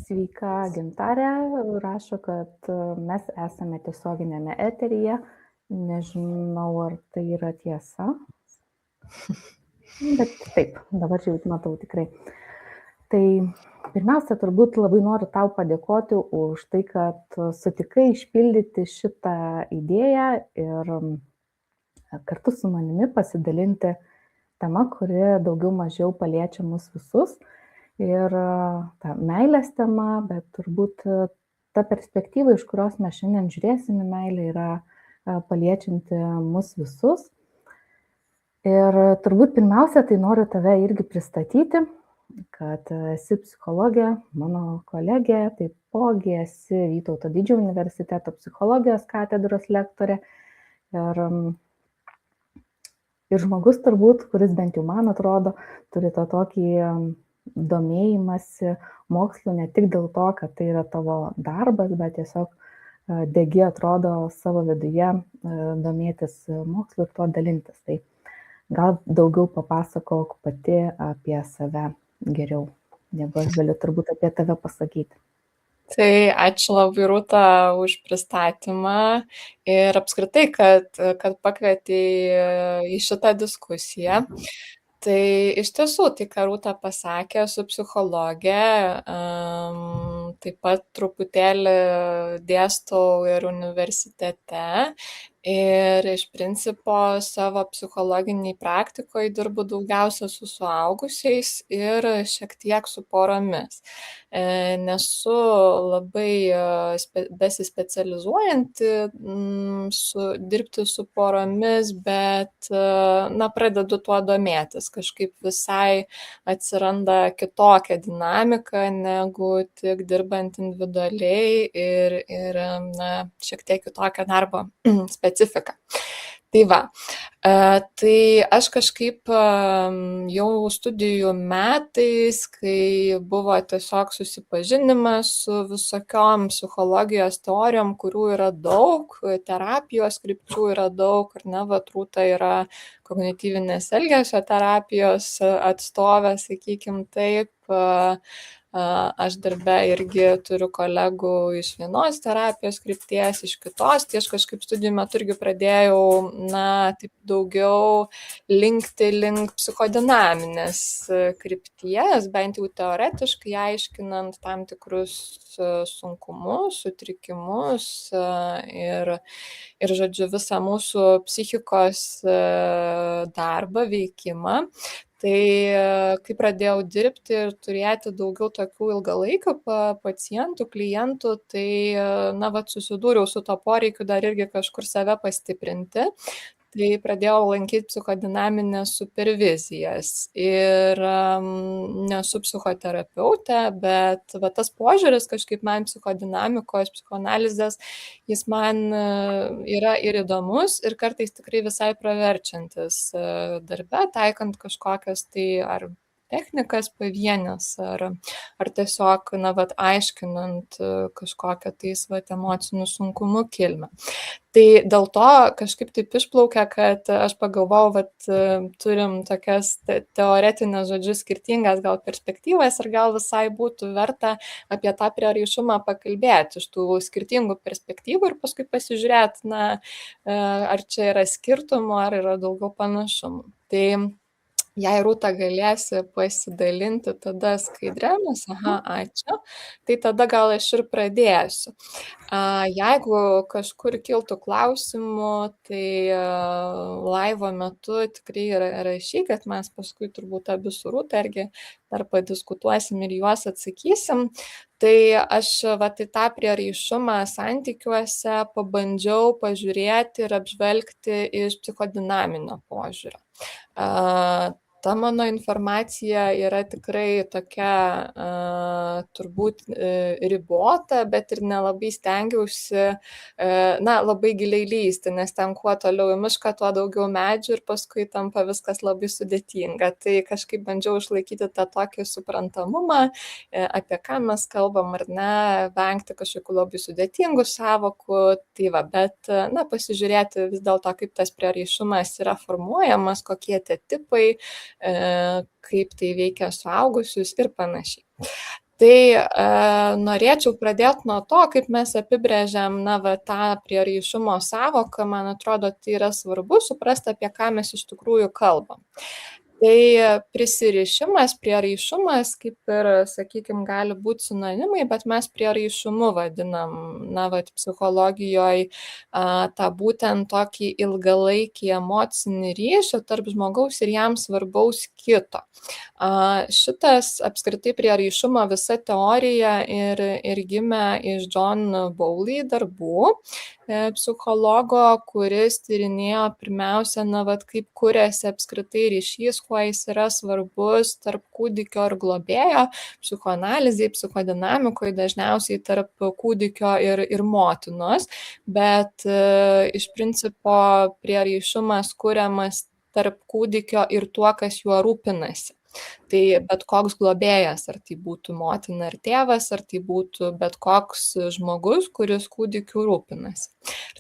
Sveika, Gintarė rašo, kad mes esame tiesioginėme eteryje. Nežinau, ar tai yra tiesa. Bet taip, dabar jau matau tikrai. Tai pirmiausia, turbūt labai noriu tau padėkoti už tai, kad sutikai išpildyti šitą idėją ir kartu su manimi pasidalinti tema, kuri daugiau mažiau paliečia mus visus. Ir ta meilės tema, bet turbūt ta perspektyva, iš kurios mes šiandien žiūrėsime meilę, yra paliečianti mus visus. Ir turbūt pirmiausia, tai noriu tave irgi pristatyti, kad esi psichologė, mano kolegė, taipogi esi Vytauto Didžiojo universiteto psichologijos katedros lektorė. Ir žmogus turbūt, kuris bent jau man atrodo, turi tą tokį domėjimąsi mokslu ne tik dėl to, kad tai yra tavo darbas, bet tiesiog degi atrodo savo viduje domėtis mokslu ir tuo dalintis. Tai gal daugiau papasakok pati apie save geriau, negu aš galiu turbūt apie tave pasakyti. Tai ačiū labai, Rūta, už pristatymą ir apskritai, kad pakvietei į šitą diskusiją. Tai iš tiesų, tai ką Rūta pasakė, esu psichologė, taip pat truputėlį dėstau ir universitete. Ir iš principo savo psichologiniai praktikoje dirbu daugiausia su suaugusiais ir šiek tiek su poromis. Nesu labai besispecializuojanti dirbti su poromis, bet pradedu tuo domėtis. Kažkaip visai atsiranda kitokia dinamika negu tik dirbant individualiai ir šiek tiek kitokia darbo specifika. Tai va, tai aš kažkaip jau studijų metais, kai buvo tiesiog susipažinimas su visokiom psichologijos teorijom, kurių yra daug, terapijos krypčių yra daug, ar ne, Rūta yra kognityvinės elgesio terapijos atstovė, sakykim taip. Aš darbe irgi turiu kolegų iš vienos terapijos krypties, iš kitos, tai aš kažkaip studijų metu irgi pradėjau, taip daugiau linkti link psichodinaminės krypties, bent jau teoretiškai aiškinant tam tikrus sunkumus, sutrikimus ir žodžiu, visą mūsų psichikos darbą, veikimą. Tai kai pradėjau dirbti ir turėti daugiau tokių ilgalaikių pacientų, klientų, tai susidūriau su to poreikiu dar irgi kažkur save pastiprinti. Tai pradėjau lankyti psichodinaminės supervizijas ir nesu psichoterapeutė, bet tas požiūris kažkaip man psichodinamikos, psichoanalizės, jis man yra ir įdomus ir kartais tikrai visai praverčiantis darbe, taikant kažkokias tai ar technikas pavienės, ar tiesiog, aiškinant kažkokią tais emocinių sunkumų kilmę. Tai dėl to kažkaip taip išplaukia, kad aš pagalvojau, turim tokias teoretinės, žodžiu, skirtingas gal perspektyvas ir gal visai būtų verta apie tą prieraišumą pakalbėti iš tų skirtingų perspektyvų ir paskui pasižiūrėti, ar čia yra skirtumų, ar yra daugiau panašumų. Tai jei Rūta galėsi pasidalinti tada skaidrėmis, ačiū, tai tada gal aš ir pradėsiu. Jeigu kažkur kiltų klausimų, tai laivo metu tikrai rašykit, mes paskui turbūt abi su Rūta irgi dar padiskutuosim ir juos atsakysim. Tai aš į tą prieraišumą santykiuose pabandžiau pažiūrėti ir apžvelgti iš psichodinaminio požiūrio. Ta mano informacija yra tikrai tokia turbūt ribota, bet ir nelabai stengiausi labai giliai lysti, nes ten kuo toliau į mišką, tuo daugiau medžių ir paskui tampa viskas labai sudėtinga. Tai kažkaip bandžiau išlaikyti tą tokį suprantamumą, apie ką mes kalbam ar ne, vengti kažkokių labai sudėtingų sąvokų, bet pasižiūrėti vis dėlto, kaip tas prieraišumas yra formuojamas, kokie tie tipai, kaip tai veikia suaugusius ir panašiai. norėčiau pradėti nuo to, kaip mes apibrėžiam tą prieraišumo sąvoką. Man atrodo, tai yra svarbu suprasti, apie ką mes iš tikrųjų kalbam. Tai prisirišimas, prieraišumas, kaip ir, sakykime, gali būti sinonimai, bet mes prieraišumu vadinam, psichologijoje tą būtent tokį ilgalaikį emocinį ryšį tarp žmogaus ir jam svarbaus kito. Šitas apskritai prieraišumo visa teorija ir gimė iš John Bowley darbų, psichologo, kuris tyrinėjo pirmiausia, kaip kuriasi apskritai ryšys, kuo jis yra svarbus tarp kūdikio ir globėjo, psichoanalizai, psichodinamikoje, dažniausiai tarp kūdikio ir motinos, bet iš principo prieraišumas kuriamas tarp kūdikio ir tuo, kas juo rūpinasi. Tai bet koks globėjas, ar tai būtų motina ar tėvas, ar tai būtų bet koks žmogus, kuris kūdikiu rūpinasi.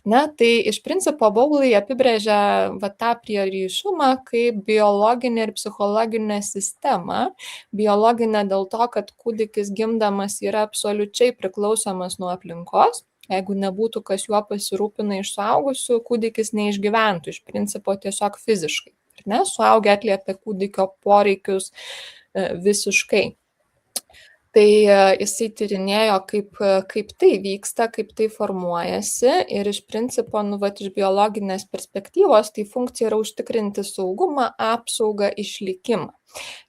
Tai iš principo Bowley apibrėžia tą prieraišumą kaip biologinę ir psichologinę sistemą. Biologinę dėl to, kad kūdikis gimdamas yra absoliučiai priklausomas nuo aplinkos. Jeigu nebūtų, kas juo pasirūpina iš suaugusių, kūdikis neišgyventų iš principo tiesiog fiziškai. Suaugę atliepia kūdikio poreikius visiškai. Tai jisai tyrinėjo, kaip tai vyksta, kaip tai formuojasi ir iš principo, iš biologinės perspektyvos, tai funkcija yra užtikrinti saugumą, apsaugą, išlikimą.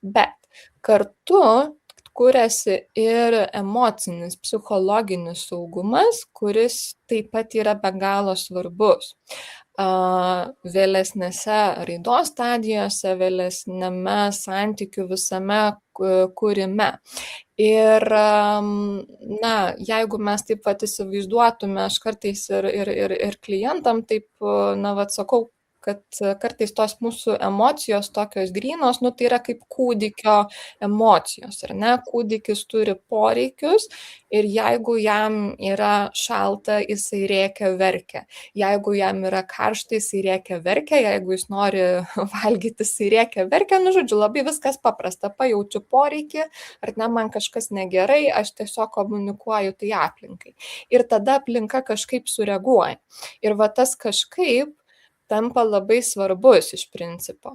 Bet kartu kuriasi ir emocinis, psichologinis saugumas, kuris taip pat yra be galo svarbus. Vėlesnėse raidos stadijose, vėlesnėme santykių visame kūrime. Ir jeigu mes taip įsivaizduotume, aš kartais ir klientam taip, sakau, kad kartais tos mūsų emocijos tokios grynos, tai yra kaip kūdikio emocijos, ar ne? Kūdikis turi poreikius ir jeigu jam yra šalta, jisai rėkia, verkia. Jeigu jam yra karšta, jisai rėkia, verkia. Jeigu jis nori valgyti, jisai rėkia, verkia. Žodžiu, labai viskas paprasta. Pajaučiu poreikį, ar ne, man kažkas negerai, aš tiesiog komunikuoju tai aplinkai. Ir tada aplinka kažkaip sureaguoja. Ir tas kažkaip tampa labai svarbus iš principo.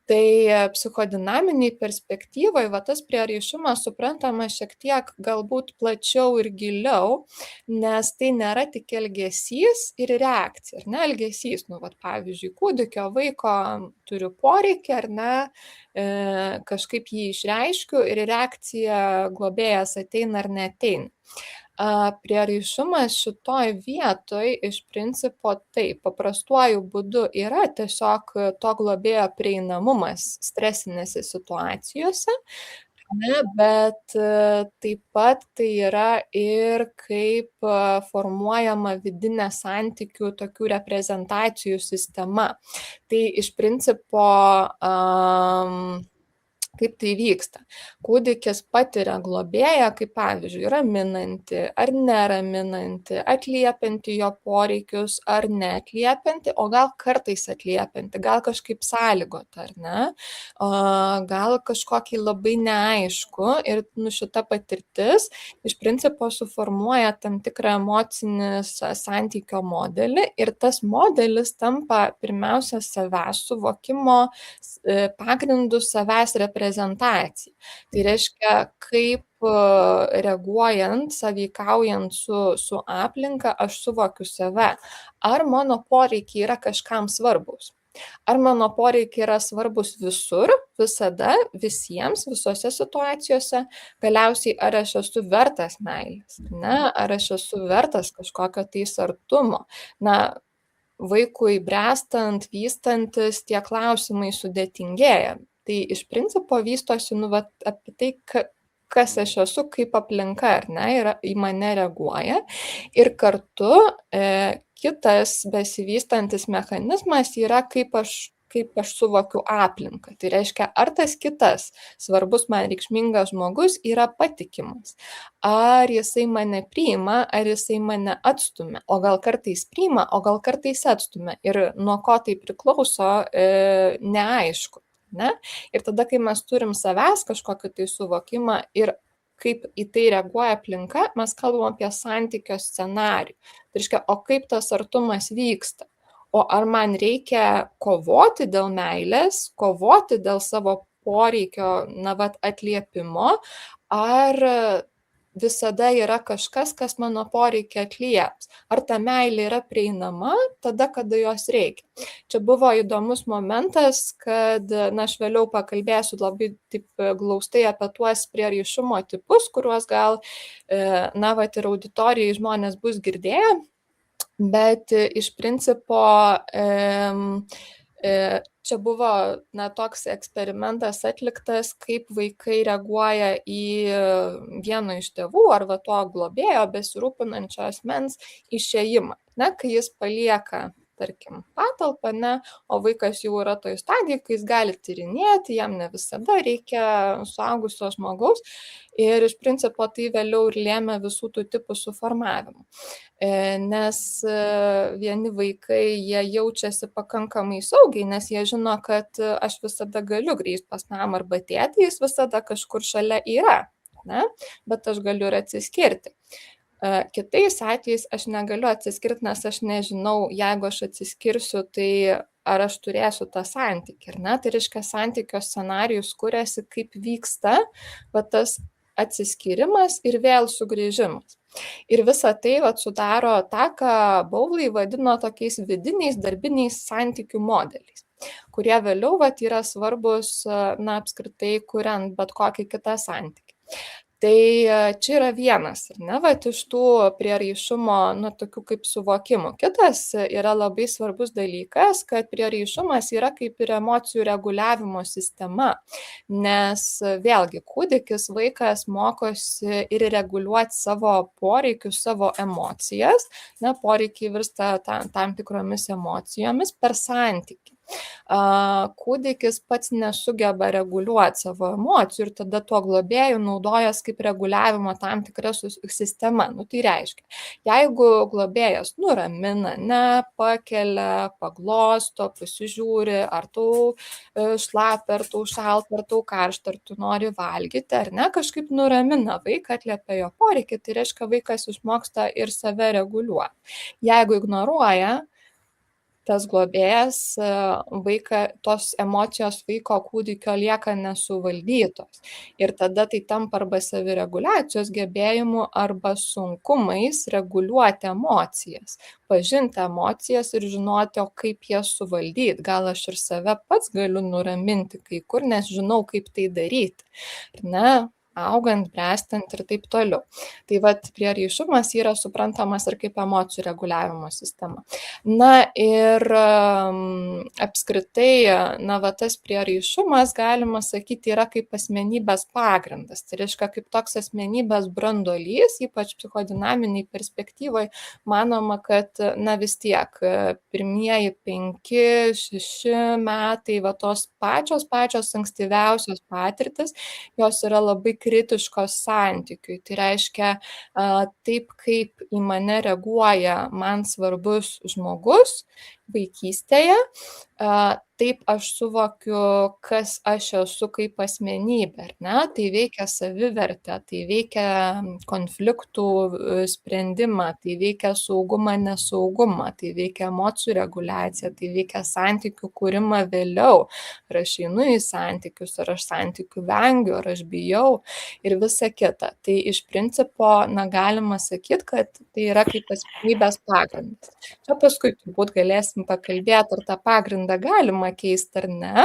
Tai psichodinaminiai perspektyvoje tas prieraišumas suprantama šiek tiek galbūt plačiau ir giliau, nes tai nėra tik elgesys ir reakcija, ar ne, elgesys, pavyzdžiui, kūdikio vaiko turiu poreikį, ar ne, kažkaip jį išreiškiu ir reakcija globėjas ateina ar neateina. Prieraišumas šitoj vietoj iš principo taip, paprastuoju būdu yra tiesiog to globėjo prieinamumas stresinėse situacijose, bet taip pat tai yra ir kaip formuojama vidinė santykių tokių reprezentacijų sistema. Tai iš principo kaip tai vyksta. Kūdikis patiria globėją, kaip pavyzdžiui, raminanti ar neraminanti, atliepianti jo poreikius ar neatliepianti, o gal kartais atliepianti, gal kažkaip sąlygota, ar ne, gal kažkokį labai neaišku ir šita patirtis iš principo suformuoja tam tikrą emocinį santykio modelį ir tas modelis tampa pirmiausia savęs suvokimo pagrindų savęs reprezentacija. Tai reiškia, kaip reaguojant, sąveikaujant su aplinka, aš suvokiu save. Ar mano poreikiai yra kažkam svarbus? Ar mano poreikiai yra svarbus visur, visada, visiems, visose situacijose? Galiausiai, ar aš esu vertas meilės? Ar aš esu vertas kažkokio artumo? Vaikui bręstant, vystantis, tie klausimai sudėtingėja. Tai iš principo vystosi apie tai, kas aš esu, kaip aplinka, ar ne, į mane reaguoja. Ir kartu kitas besivystantis mechanizmas yra, kaip aš suvokiu aplinką. Tai reiškia, ar tas kitas svarbus man reikšmingas žmogus yra patikimas. Ar jisai mane priima, ar jisai mane atstumia. O gal kartais priima, o gal kartais atstumia. Ir nuo ko tai priklauso, neaišku. Ne? Ir tada, kai mes turim savęs kažkokį tai suvokimą ir kaip į tai reaguoja aplinka, mes kalbam apie santykio scenarijų. Tai reiškia, o kaip tas artumas vyksta? O ar man reikia kovoti dėl meilės, kovoti dėl savo poreikio, atliepimo, ar visada yra kažkas, kas mano poreikį atlieps? Ar ta meilė yra prieinama tada, kada jos reikia? Čia buvo įdomus momentas, kad, aš vėliau pakalbėsiu labai taip glaustai apie tuos prieraišumo tipus, kuriuos gal, ir auditorijai žmonės bus girdėję, bet iš principo čia buvo toks eksperimentas atliktas, kaip vaikai reaguoja į vieno iš tėvų arba to globėjo besirūpinančio asmens išėjimą, kai jis palieka, tarkim, patalpą, o vaikas jau yra toj stadijoj, kai jis gali tyrinėti, jam ne visada reikia suaugusio žmogaus ir iš principo tai vėliau ir lėmė visų tų tipų suformavimą. Nes vieni vaikai, jie jaučiasi pakankamai saugiai, nes jie žino, kad aš visada galiu grįžti pas mamą arba tėtį, jis visada kažkur šalia yra, bet aš galiu ir atsiskirti. Kitais atvejais aš negaliu atsiskirti, nes aš nežinau, jeigu aš atsiskirsiu, tai ar aš turėsiu tą santykį, Tai reiškia, santykio scenarijus kuriasi, kaip vyksta tas atsiskyrimas ir vėl sugrįžimas. Ir visa tai sudaro tą, ką Bowlai vadino tokiais vidiniais darbiniais santykių modeliais, kurie vėliau yra svarbus, apskritai, kuriant bet kokį kitą santykį. Tai čia yra vienas, iš tų prieraišumo, tokių kaip suvokimų. Kitas yra labai svarbus dalykas, kad prieraišumas yra kaip ir emocijų reguliavimo sistema, nes vėlgi kūdikis, vaikas mokosi ir reguliuoti savo poreikius, savo emocijas, poreikiai virsta tam tikromis emocijomis per santykį. Kūdikis pats nesugeba reguliuoti savo emocijų ir tada tuo globėju naudojas kaip reguliavimo tam tikra sistema. Tai reiškia, jeigu globėjas nuramina, pakelia, paglosto, pasižiūri, ar tau šlapia, ar tau šalta, ar tau karšta, ar tu nori valgyti, ar ne, kažkaip nuramina vaiką, atliepia jo poreikį, tai reiškia, vaikas išmoksta ir save reguliuoti. Jeigu ignoruoja, tas globėjas, tos emocijos vaiko kūdikio lieka nesuvaldytos. Ir tada tai tampa arba savireguliacijos gebėjimu, arba sunkumais reguliuoti emocijas, pažinti emocijas ir žinoti, o kaip jas suvaldyti. Gal aš ir save pats galiu nuraminti kai kur, nes žinau, kaip tai daryti. Augant, bręstant ir taip toliau. Tai prieraišumas yra suprantamas ir kaip emocijų reguliavimo sistema. Ir apskritai, tas prieraišumas, galima sakyti, yra kaip asmenybės pagrindas. Tai reiškia, kaip toks asmenybės branduolys, ypač psichodinaminiai perspektyvoje, manoma, kad vis tiek pirmieji 5-6 metai, tos pačios ankstyviausios patirtis, jos yra labai kritiškos santykiui. Tai reiškia, taip kaip į mane reaguoja man svarbus žmogus vaikystėje, taip aš suvokiu, kas aš esu kaip asmenybė, Tai veikia savivertę, tai veikia konfliktų sprendimą, tai veikia saugumą, nesaugumą, tai veikia emocijų reguliaciją, tai veikia santykių kūrimą vėliau. Ar aš einu į santykius, ar aš santykių vengiu, ar aš bijau ir visa kita. Tai iš principo, galima sakyti, kad tai yra kaip asmenybės pagrindas. Čia paskui turbūt galėsim pakalbėti, ar tą pagrindą galima keisti ar ne,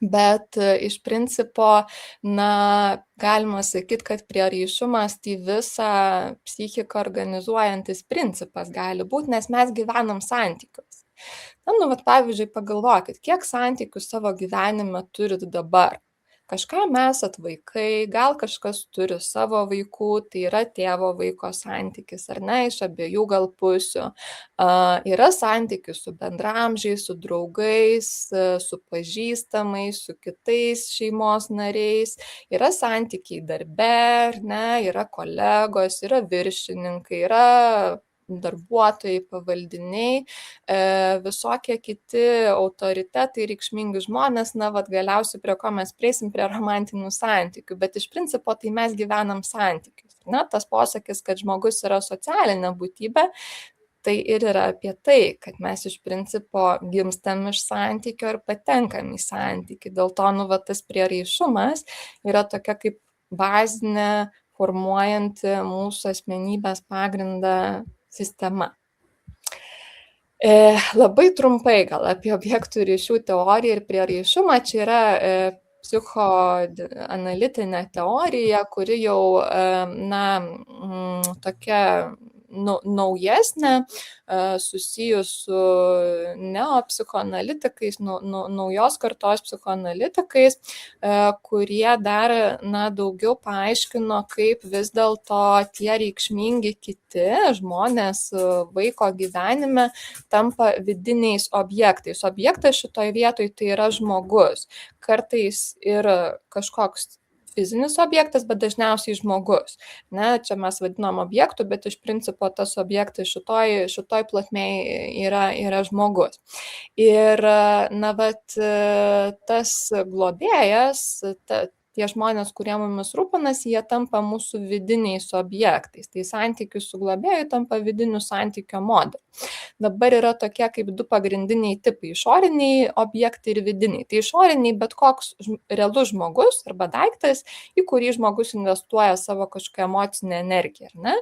bet iš principo, galima sakyti, kad prieraišumas tai visą psichiką organizuojantis principas gali būti, nes mes gyvenam santykiuose. Pavyzdžiui, pagalvokit, kiek santykių savo gyvenime turit dabar. Kažkam esat vaikai, gal kažkas turi savo vaikų, tai yra tėvo vaiko santykis, ar ne, iš abiejų gal pusių. Yra santykis su bendramžiais, su draugais, su pažįstamais, su kitais šeimos nariais. Yra santykiai darbe, ar ne, yra kolegos, yra viršininkai, yra darbuotojai, pavaldiniai, visokie kiti autoritetai, reikšmingi žmonės, na, vat galiausiai prie ko mes prieisim, prie romantinių santykių, bet iš principo tai mes gyvenam santykius. Na, tas posakis, kad žmogus yra socialinė būtybė, tai ir yra apie tai, kad mes iš principo gimstam iš santykio ir patenkam į santykį. Dėl to, nu, va, tas prieraišumas yra tokia kaip bazinė formuojanti mūsų asmenybės pagrindą sistema. Labai trumpai gal apie objektų ryšių teoriją ir prieraišumą. Čia yra psichoanalitinė teorija, kuri jau, na, tokia naujesnė, susijus su neopsichoanalitikais, naujos kartos psichoanalitikais, kurie dar, na, daugiau paaiškino, kaip vis dėlto tie reikšmingi kiti žmonės vaiko gyvenime tampa vidiniais objektais. Objektas šitoj vietoj tai yra žmogus, kartais ir kažkoks fizinis objektas, bet dažniausiai žmogus. Ne, čia mes vadinam objektų, bet iš principo tas objektas šitoj plotmėj yra žmogus. Ir, na, vat, tas globėjas, tie žmonės, kurie mumis rūpinasi, jie tampa mūsų vidiniais objektais. Tai santykių su globėju tampa vidinių santykio modeliu. Dabar yra tokie kaip du pagrindiniai tipai - išoriniai objektai ir vidiniai. Tai išoriniai bet koks realus žmogus arba daiktas, į kurį žmogus investuoja savo kažkokią emocinę energiją, ar ne?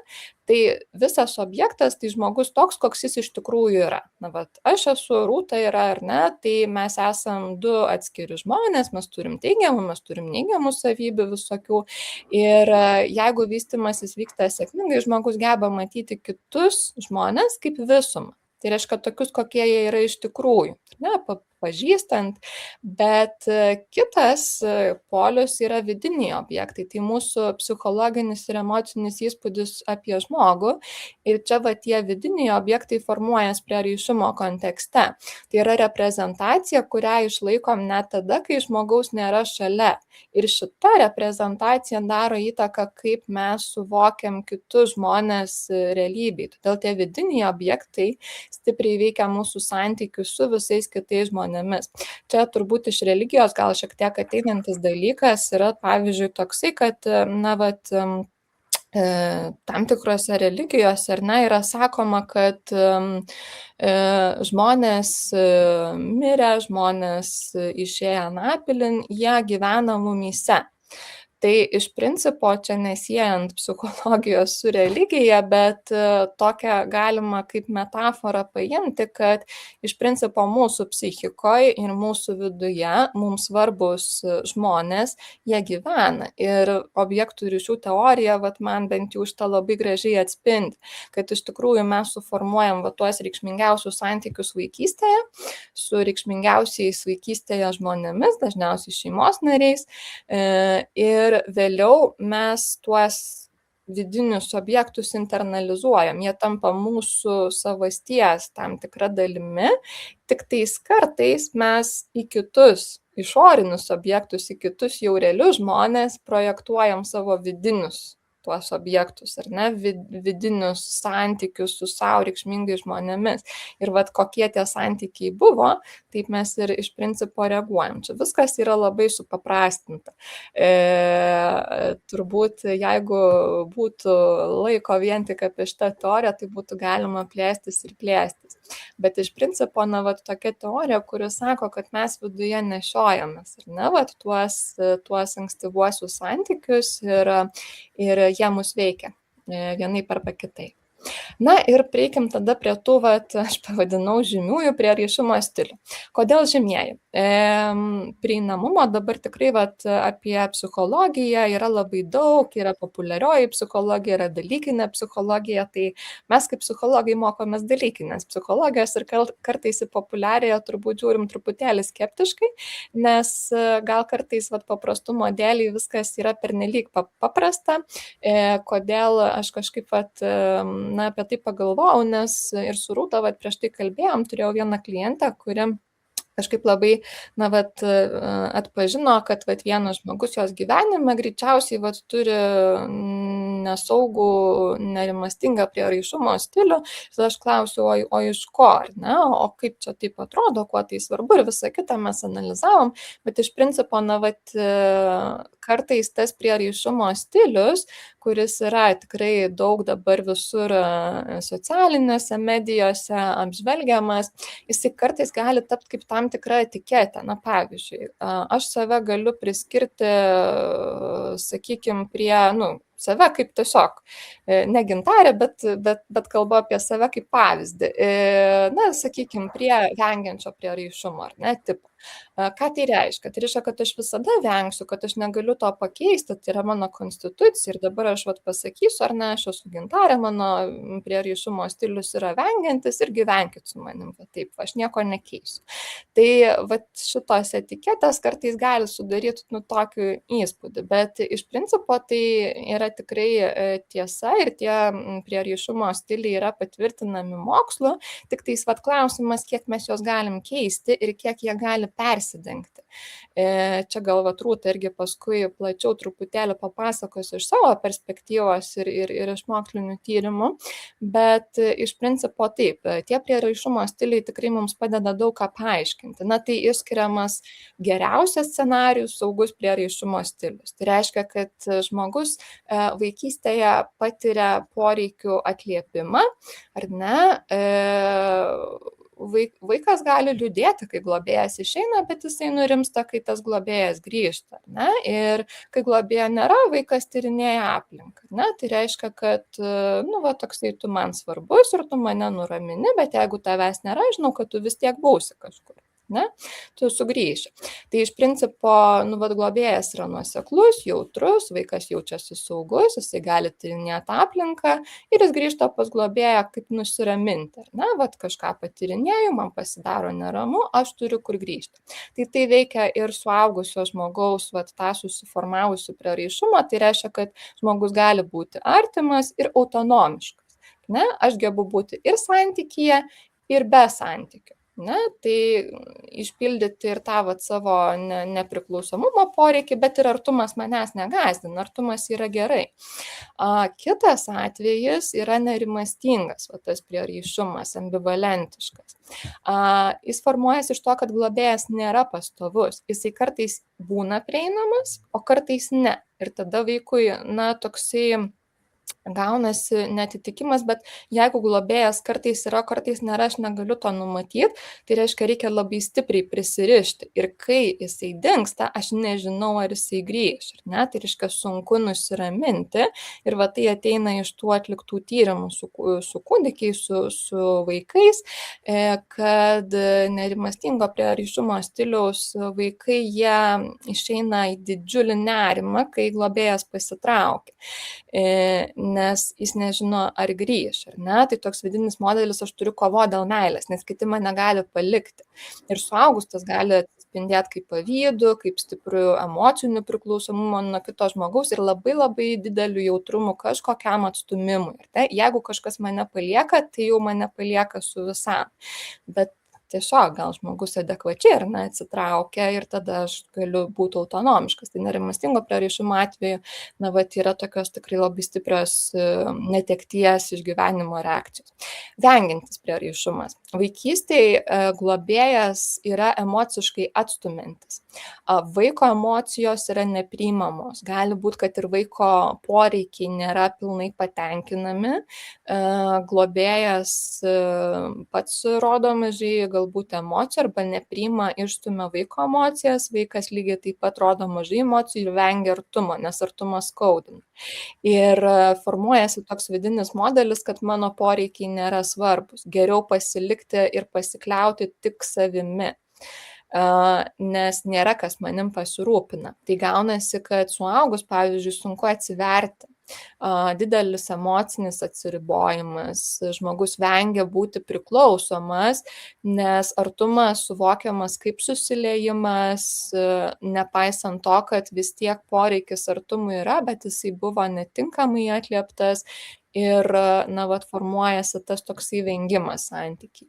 Tai visas objektas, tai žmogus toks, koks jis iš tikrųjų yra. Na, vat, aš esu, Rūta yra, ar ne, tai mes esam du atskiri žmonės, mes turim teigiamų, mes turim neigiamų savybių visokių. Ir jeigu vystymasis vyksta sėkmingai, žmogus geba matyti kitus žmonės kaip visumą. Tai reiškia tokius, kokie jie yra iš tikrųjų, ne, pažįstant, bet kitas polius yra vidiniai objektai, tai mūsų psichologinis ir emocinis įspūdis apie žmogų, ir čia va tie vidiniai objektai formuojas prieraišumo kontekste. Tai yra reprezentacija, kurią išlaikom net tada, kai žmogaus nėra šalia. Ir šita reprezentacija daro įtaką, kaip mes suvokiam kitus žmonės realybėj. Todėl tie vidiniai objektai stipriai veikia mūsų santykius su visais kitais žmonėmis. Čia turbūt iš religijos gal šiek tiek ateinantis dalykas yra, pavyzdžiui, toksai, kad, na, vat, tam tikrose religijose, ar ne, yra sakoma, kad žmonės mirę, žmonės išėję anapilin, jie gyvena mumyse. Tai iš principo čia nesiejant psichologijos su religija, bet tokią galima kaip metaforą paimti, kad iš principo mūsų psichikoje ir mūsų viduje mums svarbus žmonės, jie gyvena. Ir objektų ryšių teorija, vat, man bent jau šitą labai gražiai atspindi, kad iš tikrųjų mes suformuojam va, tuos reikšmingiausius santykius vaikystėje, su reikšmingiausiais vaikystėje žmonėmis, dažniausiai šeimos nariais. Ir vėliau mes tuos vidinius objektus internalizuojam, jie tampa mūsų savasties tam tikra dalimi, tik tais kartais mes į kitus išorinius objektus, į kitus jau realius žmonės projektuojam savo vidinius tuos objektus, ar ne, vidinius santykius su savo reikšmingais žmonėmis. Ir vat kokie tie santykiai buvo, taip mes ir iš principo reaguojam. Čia viskas yra labai supaprastinta. Turbūt, jeigu būtų laiko vien tik apie šitą teoriją, tai būtų galima plėstis ir plėstis. Bet iš principo, na, vat tokia teorija, kuri sako, kad mes viduje nešiojamės, ar ne, vat tuos ankstyvuosius santykius ir jie mus veikia vienaip arba kitaip. Na ir prieikim tada prie tų, vat, aš pavadinau žymiųjų prieraišumo stilių. Kodėl žymieji? Prieinamumo dabar tikrai vat, apie psichologiją yra labai daug, yra populiarioji psichologija, yra dalykinė psichologija, tai mes kaip psichologai mokomės dalykinės psichologijos ir kartais į populiariąją turbūt žiūrim truputėlį skeptiškai, nes gal kartais vat, paprastumo dėlei viskas yra pernelyg paprasta, kodėl aš kažkaip vat, na, apie tai pagalvojau, nes ir su Rūta, vat, prieš tai kalbėjom, turėjau vieną klientę, kuri kažkaip labai, na, vat, atpažino, kad vat, vienas žmogus jos gyvenime greičiausiai vat, turi nesaugų, nerimastingą prieraišumo stilių, tada aš klausiu, o iš ko, ar ne, o kaip čia taip atrodo, kuo tai svarbu ir visą kitą mes analizavom, bet iš principo, na, vat, kartais tas prieraišumo stilius, kuris yra tikrai daug dabar visur socialinėse medijose apžvelgiamas, jisai kartais gali tapti kaip tam tikra etiketė. Na, pavyzdžiui, aš save galiu priskirti, sakykime, prie, save kaip tiesiog, ne Gintarė, bet kalbu apie save kaip pavyzdį. Na, sakykime, prie vengiančio prieraišumo, ar ne, tipo. Ką tai reiškia? Tai reiškia, kad aš visada vengsiu, kad aš negaliu to pakeisti, tai yra mano konstitucija ir dabar aš pasakysiu, ar ne, aš esu Gintarė, mano prieraišumo stilius yra vengiantis ir gyvenkit su manim, bet taip, aš nieko nekeisiu. Tai šitos etiketės kartais gali sudaryti tokį įspūdį, bet iš principo tai yra tikrai tiesa ir tie prieraišumo stiliai yra patvirtinami mokslu, tik tais klausimas, kiek mes juos galim keisti ir kiek jie gali persidengti. Čia gal Rūta irgi paskui plačiau truputėlį papasakosiu iš savo perspektyvos ir iš mokslinių tyrimų, bet iš principo taip, tie prieraišumo stiliai tikrai mums padeda daug ką paaiškinti. Na, tai išskiriamas geriausias scenarijus saugus prieraišumo stilius. Tai reiškia, kad žmogus vaikystėje patiria poreikių atliepimą, ar ne? Vaikas gali liūdėti, kai globėjas išeina, bet jisai nurimsta, kai tas globėjas grįžta. Ne? Ir kai globėjo nėra, vaikas tyrinėja aplinką. Ne? Tai reiškia, kad toksai tu man svarbus ir tu mane nuramini, bet jeigu tavęs nėra, žinau, kad tu vis tiek būsi kažkur. Ne? Tu sugrįši. Tai iš principo, globėjas yra nuoseklus, jautrus, vaikas jaučiasi saugus, jisai gali tyrinėti aplinką ir jis grįžta pas globėją kaip nusiraminti. Ne? Kažką patyrinėjau, man pasidaro neramu, aš turiu kur grįžti. Tai veikia ir suaugusio žmogaus tą susiformavusių prieraišumą, tai reiškia, kad žmogus gali būti artimas ir autonomiškas. Ne? Aš gebu būti ir santykyje, ir be santykių. Ne, tai išpildyti ir tą savo nepriklausomumo poreikį, bet ir artumas manęs negazdina, artumas yra gerai. Kitas atvejis yra nerimastingas, tas prieraišumas, ambivalentiškas. Jis formuojasi iš to, kad globėjas nėra pastovus, jisai kartais būna prieinamas, o kartais ne. Ir tada vaikui, toksai gaunasi netitikimas, bet jeigu globėjas kartais yra, kartais nėra, aš negaliu to numatyti, tai reiškia, reikia labai stipriai prisirišti. Ir kai jisai dingsta, aš nežinau, ar jisai grįš. Ne? Tai reiškia, sunku nusiraminti. Ir tai ateina iš tų atliktų tyrimų su kūdikiais, su vaikais, kad nerimastingo prieraišumo stiliaus vaikai, jie išeina į didžiulį nerimą, kai globėjas pasitraukia. Nes jis nežino, ar grįš, ar ne? Tai toks vidinis modelis, aš turiu kovoti dėl meilės, nes kiti mane gali palikti. Ir suaugus tas gali atsispindėti kaip pavydu, kaip stipriu emociniu priklausomumu nuo kito žmogaus ir labai labai dideliu jautrumu kažkokiam atstumimui. Jeigu kažkas mane palieka, tai jau mane palieka su visam. Bet tiesiog gal žmogus adekvačiai ar ne atsitraukia ir tada aš galiu būti autonomiškas. Tai nerimastingo prieraišumo atveju, yra tokios tikrai labai stiprios netekties išgyvenimo reakcijos. Vengiantis prieraišumas. Vaikystėje globėjas yra emociškai atstumiantis. Vaiko emocijos yra nepriimamos. Gali būti, kad ir vaiko poreikiai nėra pilnai patenkinami. Globėjas pats rodo mažai galbūt emocijų arba nepriima, išstumia vaiko emocijas, vaikas lygiai taip pat rodo mažai emocijų ir vengia artumo, nes artumas skaudina. Ir formuojasi toks vidinis modelis, kad mano poreikiai nėra svarbus, geriau pasilikti ir pasikliauti tik savimi, nes nėra kas manim pasirūpina. Tai gaunasi, kad suaugus, pavyzdžiui, sunku atsiverti. Didelis emocinis atsiribojimas, žmogus vengia būti priklausomas, nes artumas suvokiamas kaip susiliejimas, nepaisant to, kad vis tiek poreikis artumui yra, bet jisai buvo netinkamai atlieptas ir formuojasi tas toksai vengimas santykiai.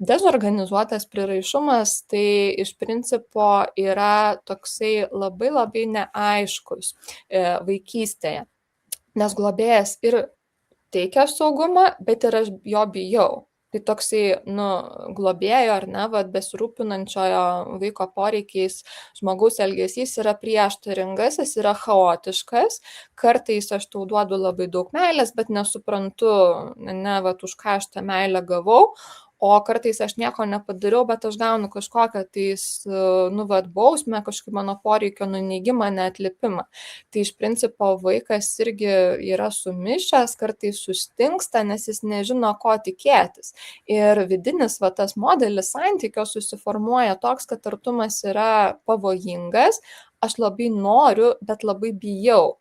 Dezorganizuotas prieraišumas tai iš principo yra toksai labai labai neaiškus vaikystėje. nes globėjas ir teikia saugumą, bet ir aš jo bijau. Tai toksai, globėjo ar ne, besirūpinančiojo vaiko poreikiais žmogaus elgesys yra prieštaringas, jis yra chaotiškas, kartais aš tau duodu labai daug meilės, bet nesuprantu, už ką aš tą meilę gavau, o kartais aš nieko nepadariau, bet aš gaunu kažkokią bausmę, kažkokį mano poreikio nuneigimą, neatlipimą. Tai iš principo vaikas irgi yra sumišęs, kartais sustingsta, nes jis nežino, ko tikėtis. Ir vidinis tas modelis santykio susiformuoja toks, kad artumas yra pavojingas, aš labai noriu, bet labai bijau.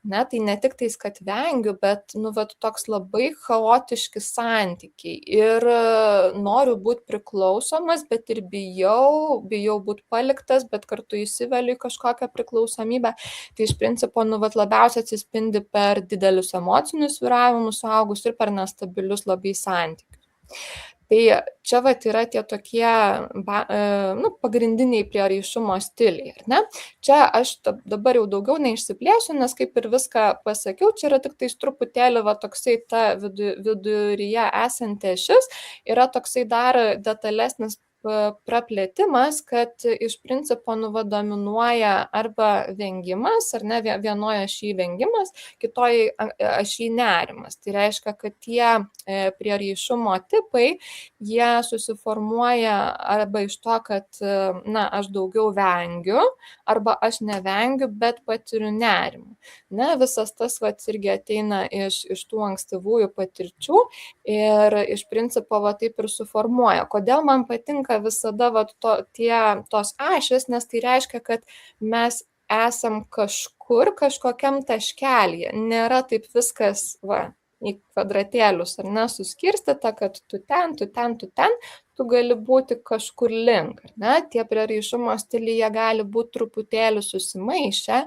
Tai ne tik tais, kad vengiu, bet toks labai chaotiški santykiai. Ir noriu būti priklausomas, bet ir bijau būti paliktas, bet kartu įsiveliu į kažkokią priklausomybę. Tai iš principo, labiausiai atsispindi per didelius emocinius svyravimus suaugus ir per nestabilius labai santykius. Tai čia yra tie tokie pagrindiniai prieraišumo stiliai, ar ne? Čia aš dabar jau daugiau neišsiplėsiu, nes kaip ir viską pasakiau, čia yra tik tais truputėlį toksai ta viduryje esanti ašis, yra toksai dar detalesnis praplėtimas, kad iš principo dominuoja arba vengimas, ar ne, vienoje ašy vengimas, kitoje ašy nerimas. Tai reiškia, kad tie prieraišumo tipai, jie susiformuoja arba iš to, kad aš daugiau vengiu, arba aš nevengiu, bet patiriu nerimą. Visas tas irgi ateina iš tų ankstyvųjų patirčių ir iš principo taip ir suformuoja. Kodėl man patinka visada tos ašys, nes tai reiškia, kad mes esam kažkokiam taškelyje. Nėra taip viskas į kvadratėlius, ar ne, suskirstyta, kad tu ten, tu gali būti kažkur link. Tie prieraišumo stiliai gali būti truputėlį susimaišę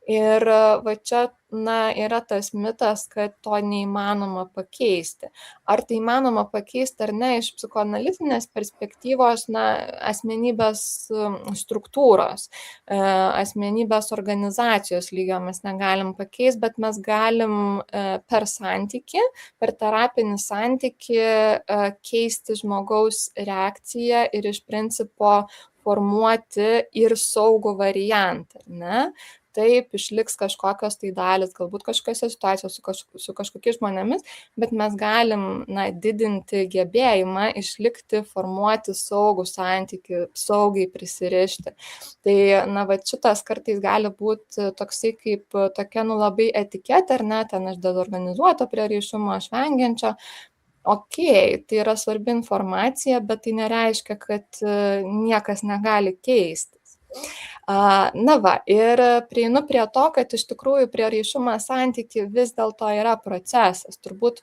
ir čia yra tas mitas, kad to neįmanoma pakeisti. Ar tai įmanoma pakeisti ar ne, iš psichoanalitinės perspektyvos, asmenybės struktūros, asmenybės organizacijos lygio mes negalim pakeisti, bet mes galim per santykį, per terapinį santykį keisti žmogaus reakciją ir iš principo formuoti ir saugų variantą, ne? Taip, išliks kažkokios tai dalis, galbūt kažkokiose situacijose su kažkokiais žmonėmis, bet mes galim didinti gebėjimą išlikti, formuoti saugų santykį, saugiai prisirišti. Tai šitas kartais gali būti toksai kaip tokia labai etiketė, ar ne, ten aš dezorganizuoto prieraišumo, aš vengiančio. Tai yra svarbi informacija, bet tai nereiškia, kad niekas negali keistis. Ir prieinu prie to, kad iš tikrųjų prieraišumas santykiai vis dėlto yra procesas. Turbūt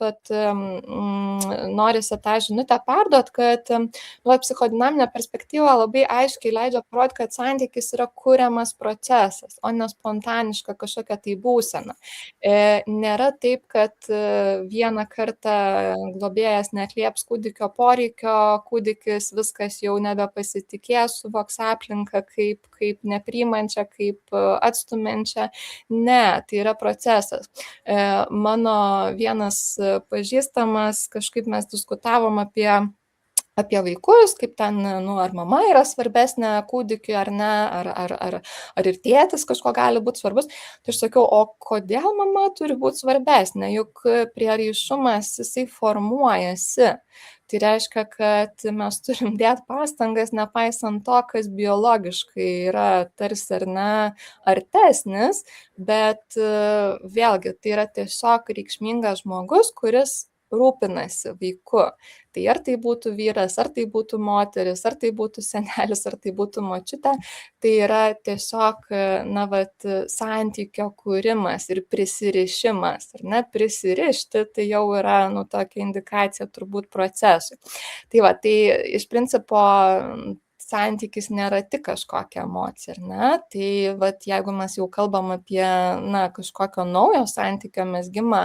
norisi tą žinutę perduot, kad psichodinaminė perspektyva labai aiškiai leidžia parodyti, kad santykis yra kuriamas procesas, o ne spontaniška kažkokia tai būsena. Nėra taip, kad vieną kartą globėjas neatlieps kūdikio poreikio, kūdikis viskas jau nebepasitikės, suvoks aplinką kaip nepriimančią, kaip atstumiančią. Ne, tai yra procesas. Mano vienas pažįstamas, kažkaip mes diskutavom apie vaikus, kaip ten, ar mama yra svarbesnė kūdikiui, ar ne, ar ir tėtis kažko gali būti svarbus. Tai aš sakiau, o kodėl mama turi būti svarbesnė, juk prieraišumas jisai formuojasi. Tai reiškia, kad mes turim dėti pastangas, nepaisant to, kas biologiškai yra tarsi ar ne artesnis, bet vėlgi tai yra tiesiog reikšmingas žmogus, kuris rūpinasi vaiku. Tai ar tai būtų vyras, ar tai būtų moteris, ar tai būtų senelis, ar tai būtų močiutė, tai yra tiesiog santykio kūrimas ir prisirišimas. Ar ne, prisirišti tai jau yra tokia indikacija turbūt procesui. Tai iš principo santykis nėra tik kažkokia emocija, ar ne? Tai vat, jeigu mes jau kalbam apie kažkokio naujo santykio mezgimą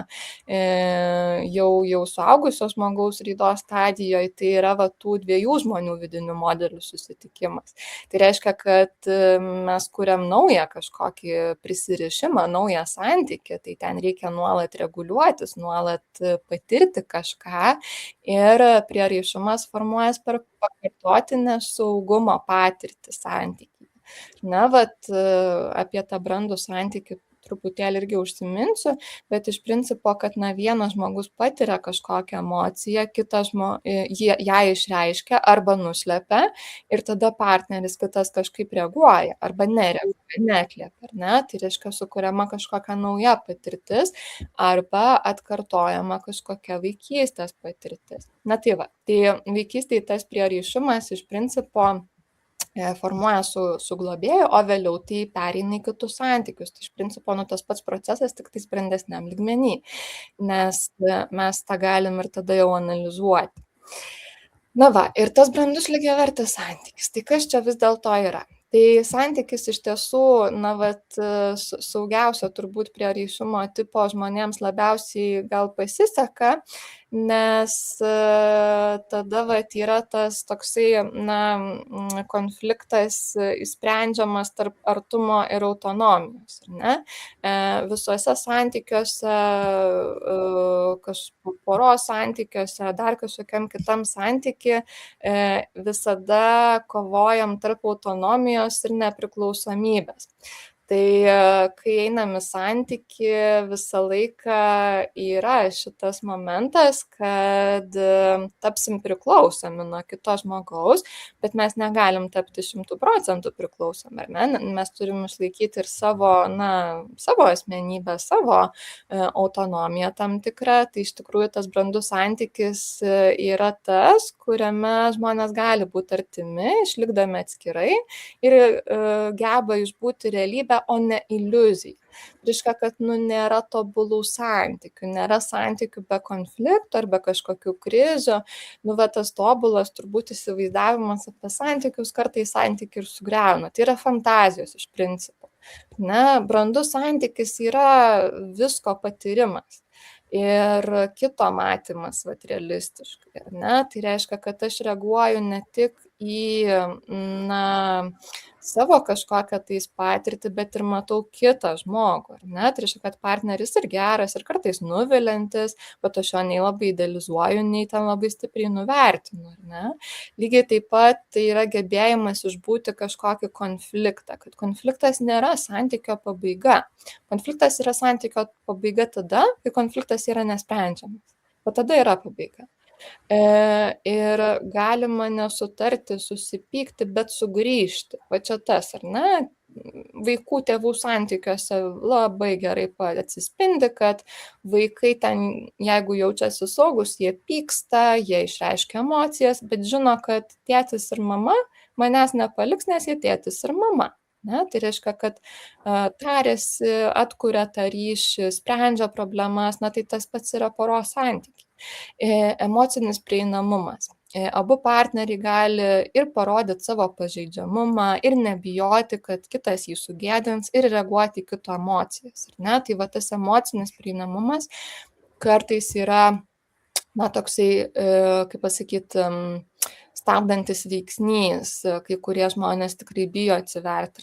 jau suaugusio žmogaus raidos stadijoje, tai yra tų dviejų žmonių vidinių modelių susitikimas. Tai reiškia, kad mes kuriam naują kažkokį prisirišimą, naują santykį, tai ten reikia nuolat reguliuotis, nuolat patirti kažką ir prieraišumas formuojas per pakartotinę saugumo patirtį santykyje. Apie tą brandų santykį truputėlį irgi užsiminsiu, bet iš principo, kad vienas žmogus patiria kažkokią emociją, kitas ją išreiškia arba nuslepia ir tada partneris kitas kažkaip reaguoja arba nereaguoja, neatliepia, ar ne? Tai reiškia, sukuriama kažkokia nauja patirtis arba atkartojama kažkokia vaikystės patirtis. Tai vaikystėje tas prieraišumas iš principo formuoja su globėju, o vėliau tai pereina į kitus santykius. Tai iš principo tas pats procesas, tik tai sprendesniam lygmenį, nes mes tą galim ir tada jau analizuoti. Ir tas brandus lygiavertis santykis. Tai kas čia vis dėlto yra? Tai santykis iš tiesų, saugiausio turbūt prieraišumo tipo žmonėms labiausiai gal pasiseka, nes tada yra tas toksai konfliktas sprendžiamas tarp artumo ir autonomijos. Ne? Visuose santykiuose, poros santykiuose, dar kažkokiam kitam santyki, visada kovojam tarp autonomijos ir nepriklausomybės. Tai kai einam į santykį, visą laiką yra šitas momentas, kad tapsim priklausomi nuo kito žmogaus, bet mes negalim tapti 100% priklausomi, ar ne? Mes turim išlaikyti ir savo asmenybę, savo autonomiją tam tikrą. Tai iš tikrųjų tas brandus santykis yra tas, kuriame žmonės gali būti artimi, išlikdami atskirai ir geba išbūti realybę, o ne iliuzija. Reiškia, kad nėra tobulų santykių, nėra santykių be konfliktų ar be kažkokių krizių. Tas tobulas turbūt įsivaizdavimas apie santykius kartais santykį ir sugriauna. Tai yra fantazijos iš principo. Brandus santykis yra visko patyrimas ir kito matymas realistiškai. Tai reiškia, kad aš reaguoju ne tik į savo kažkokią tais patirtį, bet ir matau kitą žmogų. Tai reiškia, kad partneris ir geras, ir kartais nuviliantis, bet aš jo nei labai idealizuoju, nei ten labai stipriai nuvertinu. Lygiai taip pat tai yra gebėjimas išbūti kažkokį konfliktą, kad konfliktas nėra santykio pabaiga. Konfliktas yra santykio pabaiga tada, kai konfliktas yra nesprendžiamas. O tada yra pabaiga. Ir galima nesutarti, susipykti, bet sugrįžti. Va čia tas, ar ne? Vaikų tėvų santykiuose labai gerai atsispindi, kad vaikai ten, jeigu jaučiasi saugus, jie pyksta, jie išreiškia emocijas, bet žino, kad tėtis ir mama manęs nepaliks, nes jie tėtis ir mama. Tai reiškia, kad tariasi, atkuria tą ryšį, sprendžia problemas, tai tas pats yra poros santykiai. Emocinis prieinamumas. Abu partneriai gali ir parodyti savo pažeidžiamumą, ir nebijoti, kad kitas jį sugėdins, ir reaguoti į kito emocijas. Tai tas emocinis prieinamumas kartais yra, toksai, kaip pasakyti, stabdantis veiksnys, kai kurie žmonės tikrai bijo atsiverti,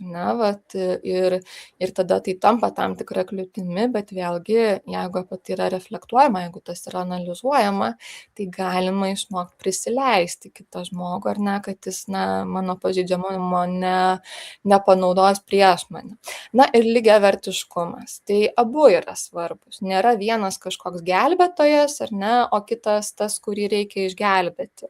ir tada tai tampa tam tikra kliūtimi, bet vėlgi, jeigu apie tai yra reflektuojama, jeigu tas yra analizuojama, tai galima išmokti prisileisti kitą žmogų, kad jis, mano pažeidžiamumo nepanaudos prieš mane. Ir lygiavertiškumas. Tai abu yra svarbus. Nėra vienas kažkoks gelbėtojas, o kitas tas, kurį reikia išgelbėti.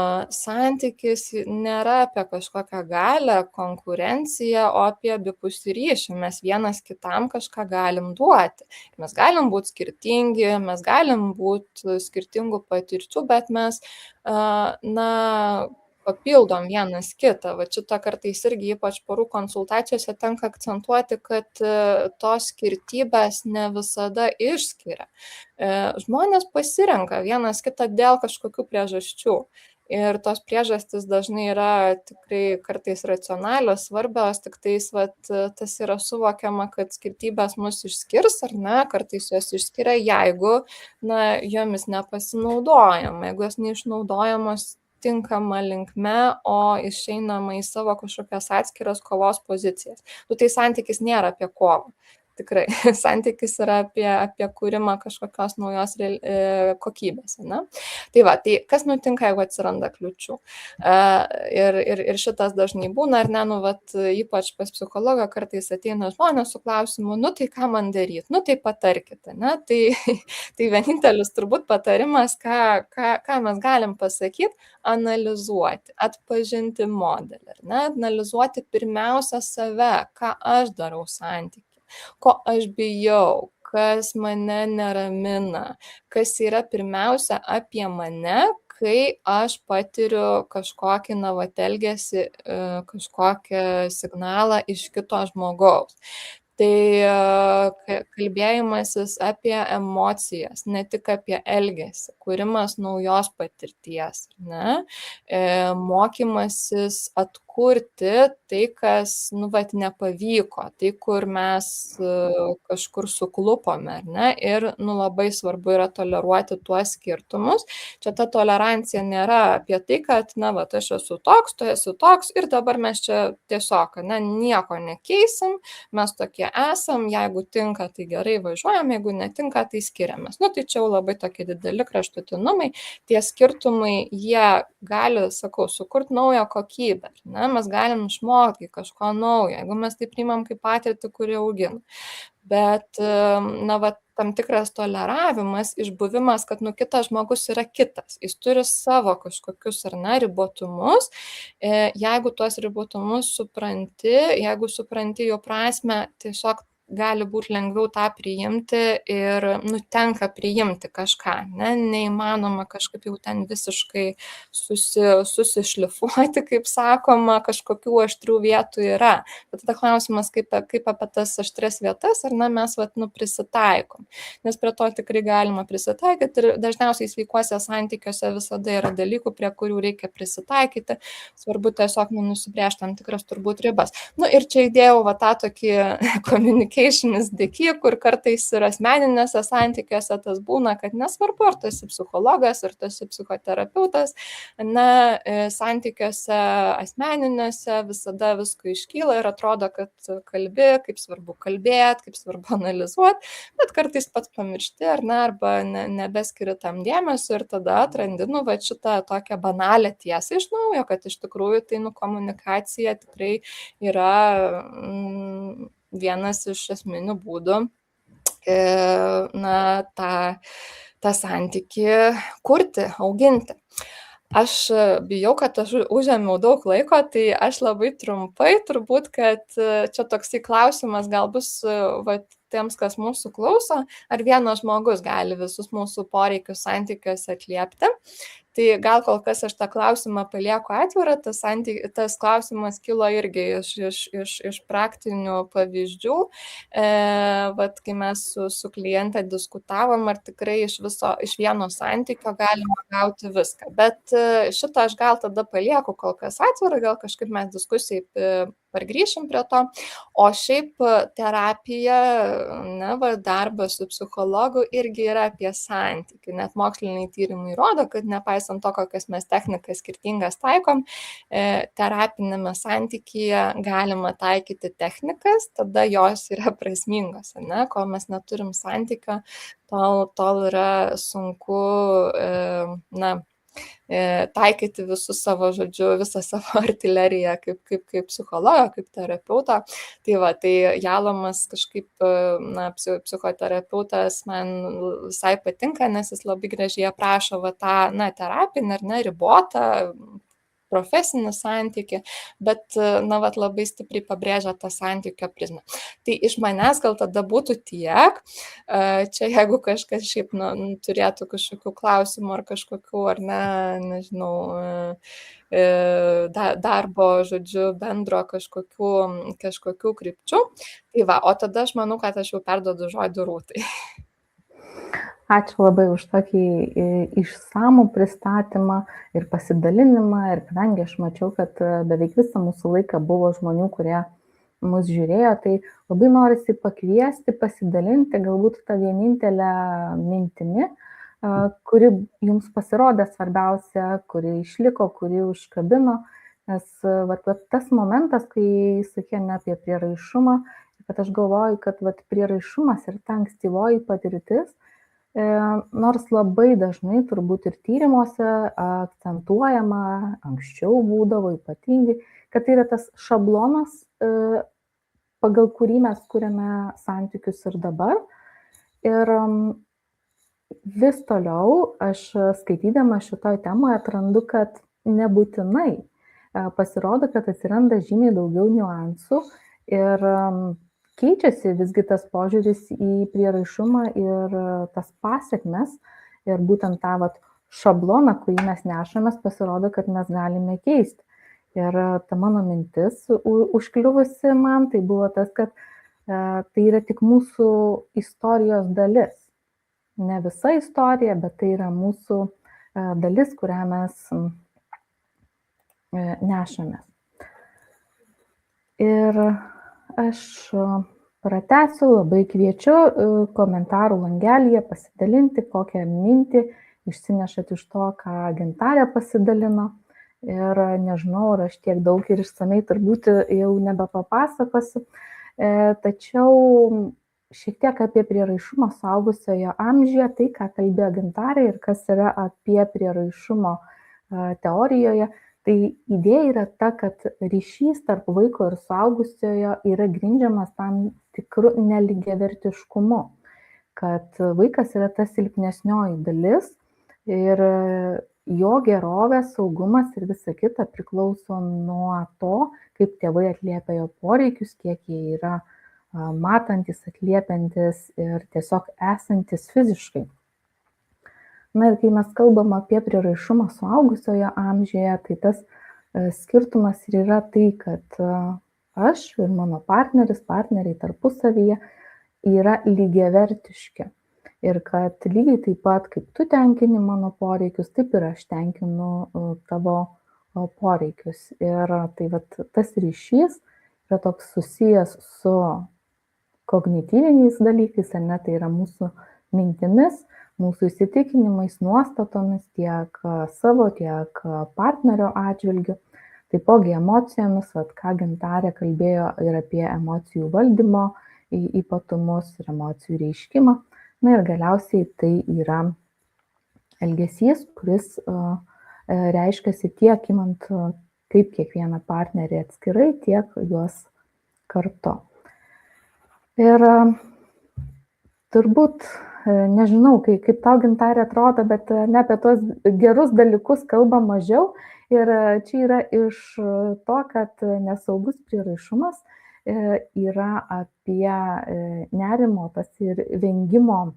Santykis nėra apie kažkokią galią, konkurenciją, o apie abipusį ryšį. Mes vienas kitam kažką galim duoti. Mes galim būti skirtingi, mes galim būti skirtingų patirčių, bet mes, papildom vienas kitą. Šitą kartais irgi ypač porų konsultacijose tenka akcentuoti, kad tos skirtybės ne visada išskiria. Žmonės pasirenka vienas kitą dėl kažkokių priežasčių. ir tos priežastys dažnai yra tikrai kartais racionalios, svarbios, tik tais tas yra suvokiama, kad skirtybės mus išskirs, ar ne, kartais jos išskiria, jeigu jomis nepasinaudojam, jeigu jos neišnaudojamos tinkama linkme, o išeinama į savo kažkokias atskiras kovos pozicijas. Tai santykis nėra apie kovą. Tikrai, santykis yra apie kūrimą kažkokios naujos kokybės. Ne? Tai kas nutinka, jeigu atsiranda kliučių? Ir šitas dažnai būna, ar ne, ypač pas psichologą kartais ateina žmonės su klausimu, tai ką man daryti, tai patarkite. Ne? Tai vienintelis turbūt patarimas, ką mes galim pasakyti, analizuoti, atpažinti modelį, ne? Analizuoti pirmiausia save, ką aš darau santykiui. Ko aš bijau, kas mane neramina, kas yra pirmiausia apie mane, kai aš patiriu kažkokį elgesį, kažkokį signalą iš kito žmogaus. Tai kalbėjimasis apie emocijas, ne tik apie elgesį, kūrimas naujos patirties, ne? Mokymasis atkurti tai, kas nepavyko, tai, kur mes kažkur suklupome, ne? Ir labai svarbu yra toleruoti tuos skirtumus. Čia ta tolerancija nėra apie tai, kad aš esu toks, tu esi toks ir dabar mes čia tiesiog nieko nekeisim, mes tokie esam, jeigu tinka, tai gerai važiuojam, jeigu netinka, tai skiriamės. Tai čia jau labai tokie dideli kraštutinumai, tie skirtumai, jie gali, sukurti naują kokybę, ne? Mes galim išmokti kažko naujo, jeigu mes tai priimam kaip patirtį, kuri augina. Bet, tam tikras toleravimas, išbuvimas, kad kitas žmogus yra kitas, jis turi savo kažkokius ribotumus, jeigu tuos ribotumus supranti, jeigu supranti jų prasmę, tiesiog gali būti lengviau tą priimti ir tenka priimti kažką, ne? Neįmanoma kažkaip jau ten visiškai susišlifuoti, kaip sakoma, kažkokių aštrių vietų yra. Bet tada klausimas, kaip apie tas aštrias vietas, ar mes prisitaikom. Nes prie to tikrai galima prisitaikyti ir dažniausiai sveikuose santykiuose visada yra dalykų, prie kurių reikia prisitaikyti. Svarbu tiesiog nusibrėžti tam tikras turbūt ribas. Ir čia įdėjau tą tokį communication dėky, kur kartais ir asmeninėse santykiuose tas būna, kad nesvarbu, ar tu esi psichologas, ar tu esi psichoterapeutas, santykiuose asmeninėse visada visko iškyla ir atrodo, kad kalbi, kaip svarbu kalbėti, kaip svarbu analizuoti, bet kartais pats pamiršti, arba nebeskiri tam dėmesio ir tada atrandi, šitą tokią banalią tiesą iš naujo, kad iš tikrųjų tai komunikacija tikrai yra vienas iš esminių būdų tą santykį kurti, auginti. Aš bijau, kad aš užėmiau daug laiko, tai aš labai trumpai, turbūt, kad čia toksai klausimas gal bus tiems, kas mūsų klauso, ar vienas žmogus gali visus mūsų poreikius santykiuose atliepti. Tai gal kol kas aš tą klausimą palieku atvirą, tas klausimas kilo irgi iš praktinių pavyzdžių. Kai mes su kliente diskutavom, ar tikrai iš vieno santykio galima gauti viską. Bet šitą aš gal tada palieku kol kas atvirą, gal kažkaip mes diskusijai pargrįšim prie to. O šiaip terapija, darbas su psichologu irgi yra apie santykį. Net moksliniai tyrimai rodo, kad nepaisant to, kokias mes technikas skirtingas taikom, terapinėme santykyje galima taikyti technikas, tada jos yra prasmingos. Kol mes neturim santykio, tol yra sunku taikyti visus savo visą savo artileriją kaip psichologo, kaip terapeuto. Tai Jalomas kažkaip, psichoterapeutas man visai patinka, nes jis labai gražiai aprašo tą terapinę ribotą profesinį santykį, bet labai stipriai pabrėžia tą santykio prizmę. Tai iš manęs gal tada būtų tiek. Čia jeigu kažkas šiaip turėtų kažkokių klausimų ar kažkokių, ar nežinau, darbo, bendro kažkokių krypčių. Tai o tada aš manau, kad aš jau perduodu žodį Rūtai. Ačiū labai už tokį išsamų pristatymą ir pasidalinimą. Ir kadangi aš mačiau, kad beveik visą mūsų laiką buvo žmonių, kurie mus žiūrėjo, tai labai norisi pakviesti, pasidalinti galbūt tą vienintelę mintimi, kuri jums pasirodė svarbiausia, kuri išliko, kuri užkabino. Nes tas momentas, kai sakėme apie prieraišumą, kad aš galvoju, kad prieraišumas ir ta ankstyvoji patirtis, nors labai dažnai turbūt ir tyrimuose akcentuojama, anksčiau būdavo ypatingai, kad tai yra tas šablonas, pagal kurį mes kuriame santykius ir dabar. Ir vis toliau aš skaitydama šitoj temoje atrandu, kad nebūtinai pasirodo, kad atsiranda žymiai daugiau niuansų ir keičiasi visgi tas požiūris į prieraišumą ir tas pasekmes ir būtent tą šabloną, kurį mes nešamės, pasirodo, kad mes galime keisti. Ir ta mano mintis užkliuvusi man, tai buvo tas, kad tai yra tik mūsų istorijos dalis. Ne visa istorija, bet tai yra mūsų dalis, kurią mes nešamės. Ir aš pratęsiu, labai kviečiu komentarų langelyje pasidalinti, kokią mintį išsinešat iš to, ką Gintarė pasidalino. Ir nežinau, ar aš tiek daug ir išsamei turbūt jau nebepapasakosiu, tačiau šiek tiek apie prieraišumą suaugusiojo amžiuje, tai, ką kalbėjo Gintarė ir kas yra apie prieraišumo teorijoje, tai idėja yra ta, kad ryšys tarp vaiko ir suaugusiojo yra grindžiamas tam tikru nelygiavertiškumu, kad vaikas yra ta silpnesnioji dalis ir jo gerovė, saugumas ir visa kita priklauso nuo to, kaip tėvai atliepia jo poreikius, kiek jie yra matantis, atliepiantis ir tiesiog esantis fiziškai. Na ir kai mes kalbam apie prieraišumą suaugusiojo amžiuje, tai tas skirtumas ir yra tai, kad aš ir mano partneriai tarpusavyje yra lygiavertiški. Ir kad lygiai taip pat, kaip tu tenkini mano poreikius, taip ir aš tenkinu tavo poreikius. Ir tai tas ryšys yra toks susijęs su kognityviniais dalykais, ar ne, tai yra mūsų mintimis, mūsų įsitikinimais, nuostatomis tiek savo, tiek partnerio atžvilgiu. Taipogi emocijomis, ką Gintarė kalbėjo ir apie emocijų valdymo ypatumus ir emocijų reiškimą. Na ir galiausiai tai yra elgesys, kuris reiškiasi tiek imant kaip kiekvieną partnerį atskirai, tiek juos kartu. Ir turbūt, nežinau, kaip tau Gintarė atrodo, bet ne apie tos gerus dalykus kalba mažiau. Ir čia yra iš to, kad nesaugus prieraišumas yra apie nerimo ir vengimo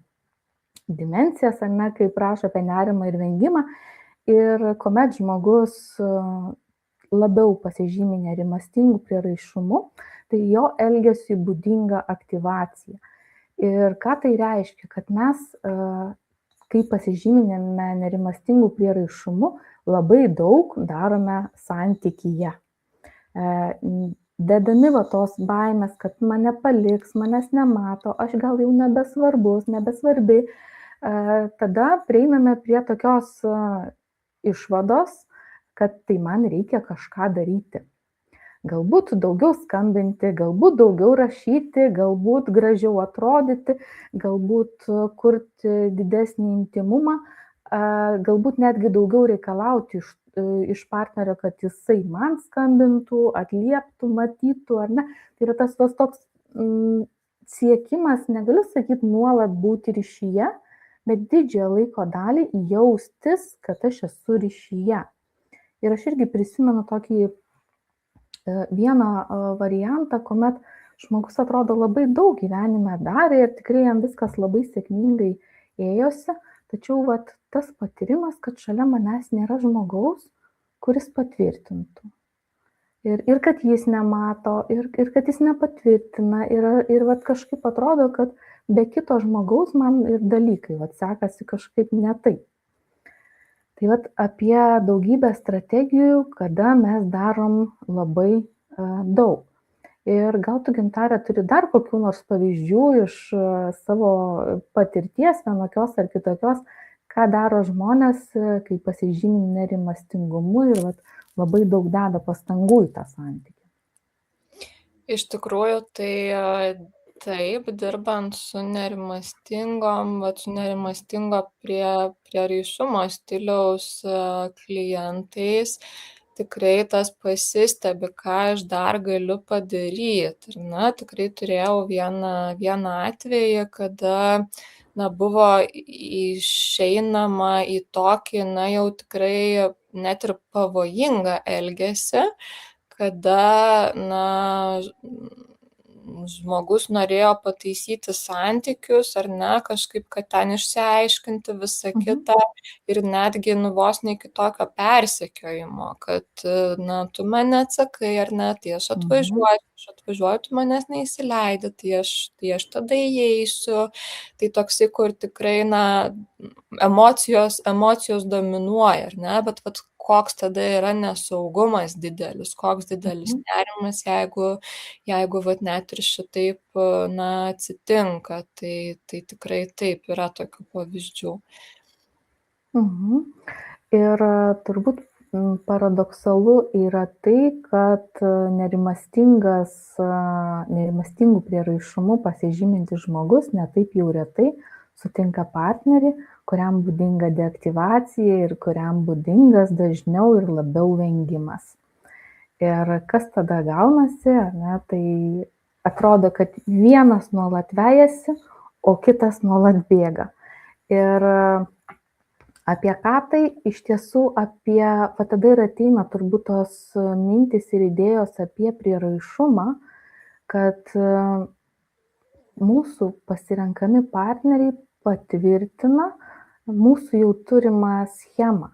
dimensijas, ar ne, kaip rašo apie nerimą ir vengimą. Ir kuomet žmogus labiau pasižymi nerimastingų prieraišumu, tai jo elgesiui būdinga aktyvacija. Ir ką tai reiškia, kad mes, kai pasižyminėme nerimastingų prieraišumu, labai daug darome santykyje. Dedami tos baimės, kad mane paliks, manęs nemato, aš gal jau nebesvarbus, nebesvarbi, tada prieiname prie tokios išvados, kad tai man reikia kažką daryti. Galbūt daugiau skambinti, galbūt daugiau rašyti, galbūt gražiau atrodyti, galbūt kurti didesnį intimumą, galbūt netgi daugiau reikalauti iš partnerio, kad jisai man skambintų, atlieptų, matytų, ar ne. Tai yra tas toks siekimas, negaliu sakyti nuolat būti ryšyje, bet didžiąją laiko dalį jaustis, kad aš esu ryšyje. Ir aš irgi prisimenu tokį vieną variantą, kuomet žmogus atrodo labai daug gyvenime darė ir tikrai jam viskas labai sėkmingai ėjosi, tačiau tas patyrimas, kad šalia manęs nėra žmogaus, kuris patvirtintų. ir kad jis nemato, ir kad jis nepatvirtina, ir vat kažkaip atrodo, kad be kito žmogaus man ir dalykai vat sekasi kažkaip ne taip. Tai vat apie daugybę strategijų, kada mes darom labai daug. Ir gal tu, Gintarė, turi dar kokių nors pavyzdžių iš savo patirties vienokios ar kitokios, ką daro žmonės, kai pasižymi nerimastingumu ir vat, labai daug deda pastangų į tą santykį. Iš tikrųjų, tai taip, dirbant su nerimastingom, su nerimastingo prie raišumo stiliaus klientais, tikrai tas pasistebi, ką aš dar galiu padaryti. Ir tikrai turėjau vieną atvejį, kada buvo išeinama į tokį, jau tikrai net ir pavojingą elgesį, kada žmogus norėjo pataisyti santykius ar ne, kažkaip, kad ten išsiaiškinti visą kitą ir netgi vos ne iki tokio persekiojimo, kad tu mane atsakai ar ne, tai aš atvažiuoju, tu manęs neįsileidi, tai aš tada įeisiu. Tai toksai, kur tikrai emocijos dominuoja, ar ne, bet koks tada yra nesaugumas didelis, koks didelis nerimas, jeigu net ir šitaip atsitinka, tai tikrai taip yra tokių pavyzdžių. Ir turbūt paradoksalu yra tai, kad nerimastingų prieraišumu pasižymintis žmogus netaip jau retai sutinka partnerį, kuriam būdinga deaktyvacija ir kuriam būdingas dažniau ir labiau vengimas. Ir kas tada gaunasi, tai atrodo, kad vienas nuolat vejasi, o kitas nuolat bėga. Ir apie ką tai iš tiesų tada ir ateina turbūt tos mintys ir idėjos apie prieraišumą, kad mūsų pasirenkami partneriai patvirtina mūsų jau turimą schemą.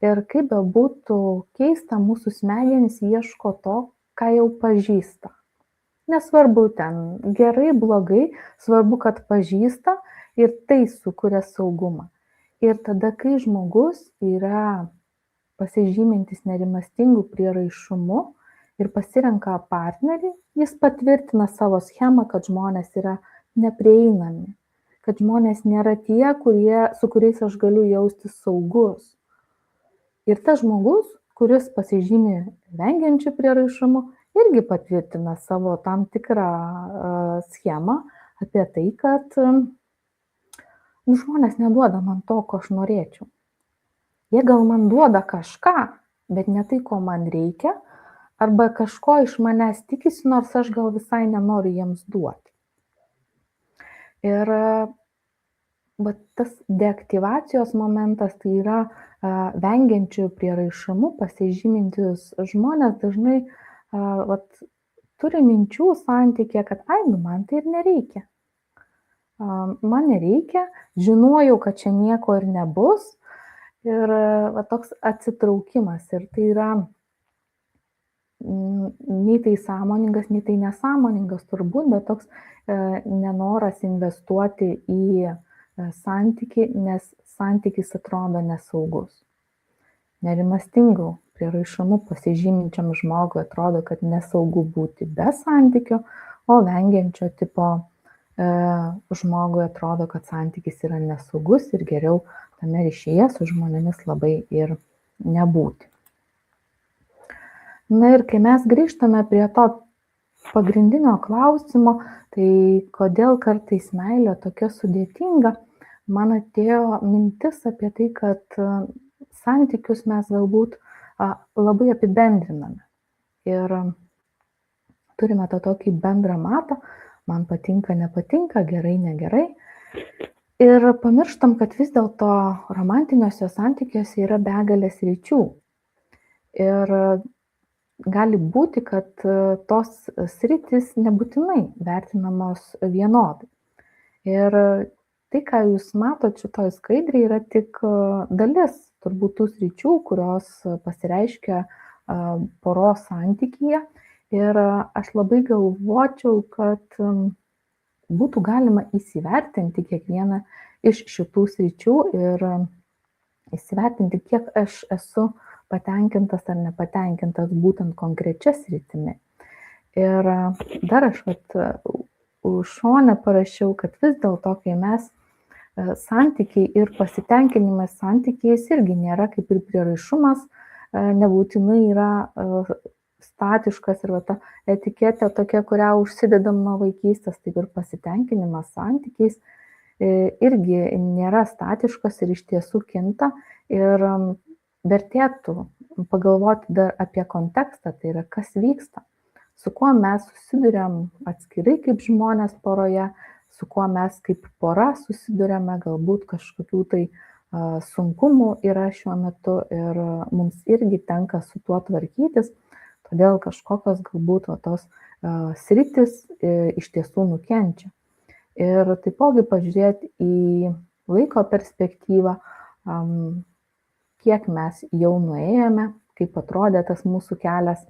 Ir kaip bebūtų keista, mūsų smegenys ieško to, ką jau pažįsta. Nesvarbu ten gerai, blogai, svarbu, kad pažįsta ir tai sukuria saugumą. Ir tada, kai žmogus yra pasižymintis nerimastingų prieraišumu ir pasirenka partnerį, jis patvirtina savo schemą, kad žmonės yra neprieinami, kad žmonės nėra tie, su kuriais aš galiu jaustis saugus. Ir tas žmogus, kuris pasižymi vengiančių prieraišumu, irgi patvirtina savo tam tikrą schemą apie tai, kad žmonės neduoda man to, ko aš norėčiau. Jie gal man duoda kažką, bet ne tai, ko man reikia, arba kažko iš manęs tikisi, nors aš gal visai nenoriu jiems duoti. Ir tas deaktyvacijos momentas, tai yra vengiančių prieraišumu pasižymintis žmonės dažnai turi minčių santykė, kad man tai ir nereikia. Man nereikia, žinojau, kad čia nieko ir nebus. Ir toks atsitraukimas. Ir tai yra nei tai sąmoningas, nei tai nesąmoningas turbūt, bet toks nenoras investuoti į santykį, nes santykis atrodo nesaugus. Nerimastingų prieraišumu pasižyminčiam žmogui atrodo, kad nesaugu būti be santykio, o vengiančio tipo žmogui atrodo, kad santykis yra nesaugus ir geriau tame ryšyje su žmonėmis labai ir nebūti. Ir kai mes grįžtame prie to pagrindinio klausimo, tai kodėl kartais meilė tokia sudėtinga, man atėjo mintis apie tai, kad santykius mes galbūt labai apibendriname. Ir turime tą tokį bendrą matą, man patinka, nepatinka, gerai, negerai. Ir pamirštam, kad vis dėlto romantiniuose santykiuose yra begalės ryčių. Ir gali būti, kad tos sritys nebūtinai vertinamos vienodai. Ir tai, ką jūs matot šitoj skaidrėje, yra tik dalis turbūt tų sričių, kurios pasireiškia poros santykyje. Ir aš labai galvočiau, kad būtų galima įsivertinti kiekvieną iš šitų sričių ir įsivertinti, kiek aš esu patenkintas ar nepatenkintas būtent konkrečia sritimi. Ir dar aš už šonę parašiau, kad vis dėlto, kai mes santykiai ir pasitenkinimas santykiais irgi nėra kaip ir prieraišumas, nebūtinai yra statiškas ir ta etiketė tokia, kurią užsidedam nuo vaikystės, taip ir pasitenkinimas santykiais irgi nėra statiškas ir iš tiesų kinta. Ir vertėtų pagalvoti dar apie kontekstą, tai yra kas vyksta, su kuo mes susiduriam atskirai kaip žmonės poroje, su kuo mes kaip pora susiduriame, galbūt kažkokių tai sunkumų yra šiuo metu ir mums irgi tenka su tuo tvarkytis, todėl kažkokios galbūt tos sritis iš tiesų nukenčia. Ir taipogi pažiūrėti į laiko perspektyvą, kiek mes jau nuėjome, kaip atrodė tas mūsų kelias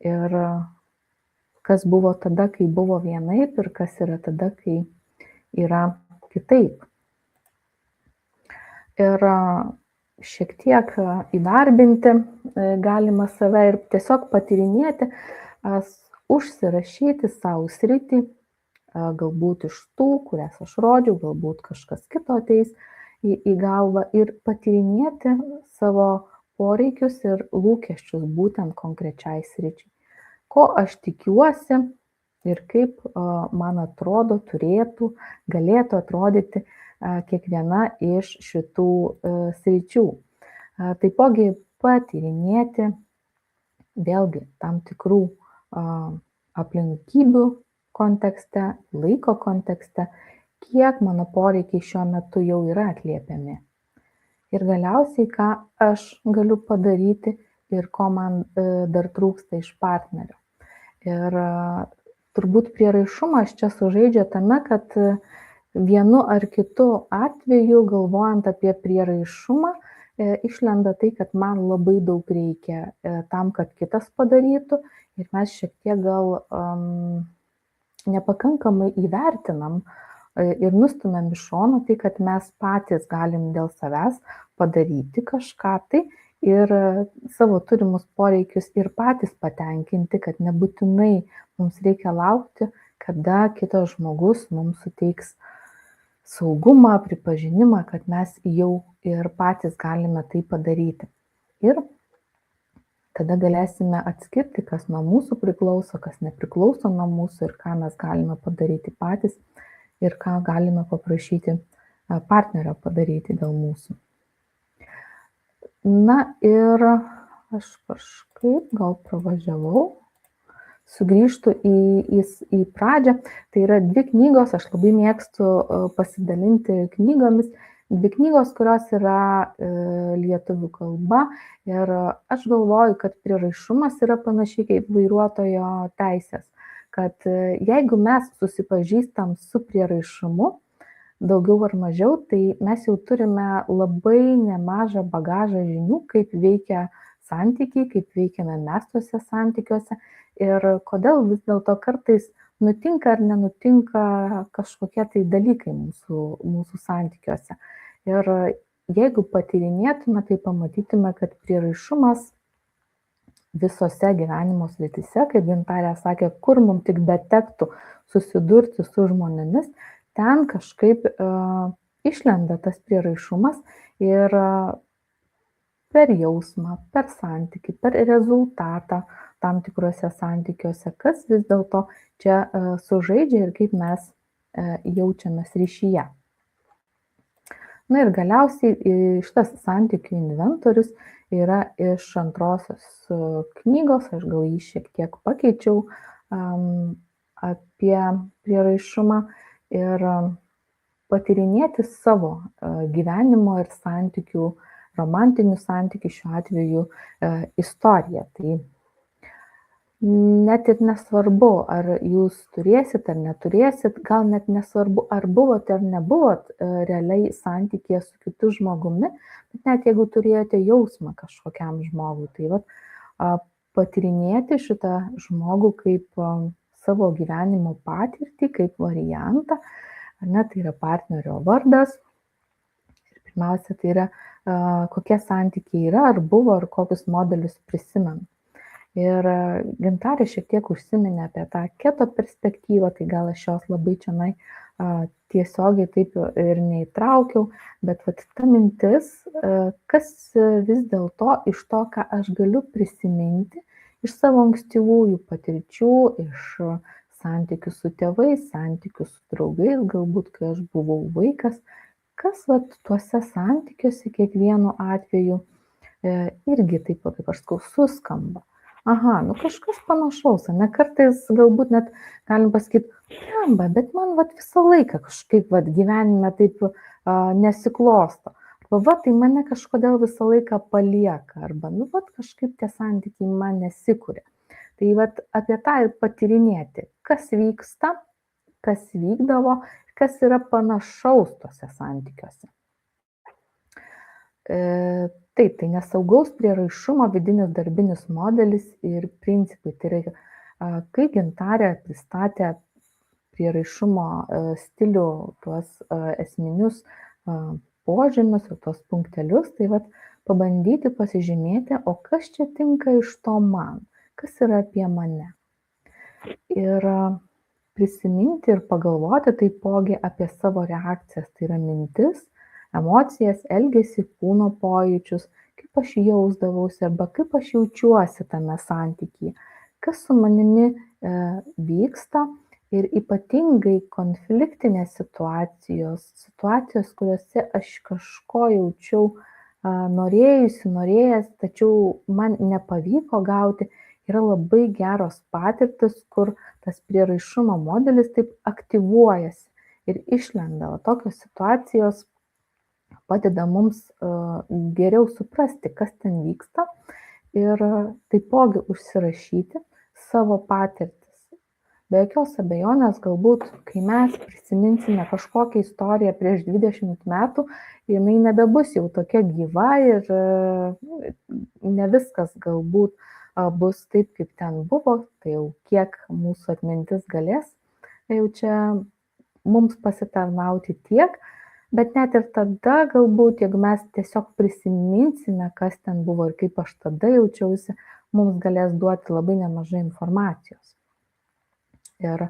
ir kas buvo tada, kai buvo vienaip ir kas yra tada, kai yra kitaip. Ir šiek tiek įdarbinti galima save ir tiesiog patyrinėti, užsirašyti savo sritį, galbūt iš tų, kurias aš rodžiau, galbūt kažkas kito ateis į galvą ir patyrinėti savo poreikius ir lūkesčius būtent konkrečiai sričiai. Ko aš tikiuosi ir kaip man atrodo galėtų atrodyti kiekviena iš šitų sričių. Taipogi patyrinėti vėlgi tam tikrų aplinkybių kontekste, laiko kontekste, kiek mano poreikiai šiuo metu jau yra atliepiami. Ir galiausiai, ką aš galiu padaryti ir ko man dar trūksta iš partnerio. Ir turbūt prieraišumas čia sužaidžia tame, kad vienu ar kitu atveju, galvojant apie prieraišumą, išlenda tai, kad man labai daug reikia tam, kad kitas padarytų ir mes šiek tiek gal nepakankamai įvertinam ir nustumėm iš šono tai, kad mes patys galim dėl savęs padaryti kažką tai ir savo turimus poreikius ir patys patenkinti, kad nebūtinai mums reikia laukti, kada kitas žmogus mums suteiks saugumą, pripažinimą, kad mes jau ir patys galime tai padaryti. Ir tada galėsime atskirti, kas nuo mūsų priklauso, kas nepriklauso nuo mūsų ir ką mes galime padaryti patys ir ką galime paprašyti partnerio padaryti dėl mūsų. Na ir aš kažkaip gal pravažiavau, sugrįžtu į pradžią. Tai yra 2 knygos, aš labai mėgstu pasidalinti knygomis. 2 knygos, kurios yra lietuvių kalba ir aš galvoju, kad prieraišumas yra panašiai kaip vairuotojo teisės, kad jeigu mes susipažįstam su prieraišumu, daugiau ar mažiau, tai mes jau turime labai nemažą bagažą žinių, kaip veikia santykiai, kaip veikiame mes tuose santykiuose ir kodėl vis dėlto kartais nutinka ar nenutinka kažkokie tai dalykai mūsų santykiuose. Ir jeigu patyrinėtume, tai pamatytume, kad prieraišumas visose gyvenimo srityse, kaip Gintarė sakė, kur mums tik betektų susidurti su žmonėmis, ten kažkaip išlenda tas prieraišumas ir per jausmą, per santykį, per rezultatą tam tikrose santykiuose, kas vis dėlto čia sužaidžia ir kaip mes jaučiamės ryšyje. Na ir galiausiai šitas santykių inventorius yra iš antrosios knygos, aš gal jį šiek tiek pakeičiau apie prieraišumą ir patyrinėti savo gyvenimo ir santykių, romantinių santykių šiuo atveju istoriją. Tai net ir nesvarbu, ar jūs turėsit ar neturėsit, gal net nesvarbu, ar buvot ar nebuvot realiai santykėje su kitu žmogumi, bet net jeigu turėjote jausmą kažkokiam žmogui, tai patyrinėti šitą žmogų kaip savo gyvenimo patirtį, kaip variantą, ar ne, tai yra partnerio vardas. Ir pirmiausia, tai yra kokie santykiai yra, ar buvo, ar kokius modelius prisimenu. Ir Gintarė šiek tiek užsiminė apie tą keto perspektyvą, tai gal aš jos labai čianai tiesiogiai taip ir neįtraukiau, bet vat ta mintis, kas vis dėlto iš to, ką aš galiu prisiminti, iš savo ankstyvųjų patirčių, iš santykių su tėvais, santykių su draugais, galbūt kai aš buvau vaikas, kas vat tuose santykiuose kiekvienu atveju irgi taip, kaip aš sakau, suskamba. Aha, nu kažkas panašaus, ne, kartais galbūt net galim pasakyti, blemba, bet man vat visą laiką kažkaip vat gyvenime taip nesiklosto. Arba va, tai mane kažkodėl visą laiką palieka, arba nu vat kažkaip tie santykiai man nesikuria. Tai vat apie tą ir patyrinėti, kas vyksta, kas vykdavo, kas yra panašaus tuose santykiuose. Taip, tai nesaugaus prieraišumo vidinis darbinis modelis ir principai. Tai yra, kai Gintarė pristatė prieraišumo stilių, tuos esminius požymius ir tuos punktelius, tai vat pabandyti pasižymėti, o kas čia tinka iš to man, kas yra apie mane. Ir prisiminti ir pagalvoti taipogi apie savo reakcijas, tai yra mintis, emocijas, elgesį, kūno pojūčius, kaip aš jausdavausi arba kaip aš jaučiuosi tame santykyje, kas su manimi vyksta ir ypatingai konfliktinės situacijos, kuriuose aš kažko jaučiau norėjęs, tačiau man nepavyko gauti, yra labai geros patirtis, kur tas prieraišumo modelis taip aktyvuojasi ir išlenda. Tokios situacijos padeda mums geriau suprasti, kas ten vyksta ir taipogi užsirašyti savo patirtis. Be jokios abejonės, galbūt, kai mes prisiminsime kažkokią istoriją prieš 20 metų, jinai nebebus jau tokia gyva ir ne viskas galbūt bus taip, kaip ten buvo, tai jau kiek mūsų atmintis galės, jau čia mums pasitarnauti tiek. Bet net ir tada galbūt, jeigu mes tiesiog prisiminsime, kas ten buvo ir kaip aš tada jaučiausi, mums galės duoti labai nemažai informacijos. Ir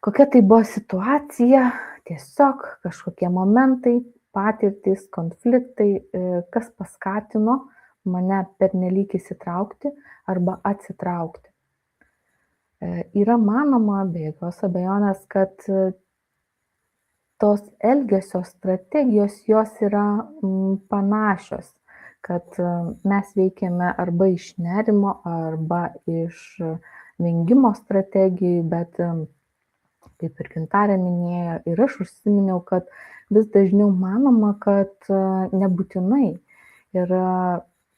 kokia tai buvo situacija, tiesiog kažkokie momentai, patirtys, konfliktai, kas paskatino mane pernelyg įsitraukti arba atsitraukti. Yra manoma, be jokios abejonės, kad tos elgesio strategijos jos yra panašios, kad mes veikiame arba iš nerimo, arba iš vengimo strategijų, bet kaip ir Gintarė minėjo, ir aš užsiminiau, kad vis dažniau manoma, kad nebūtinai. Ir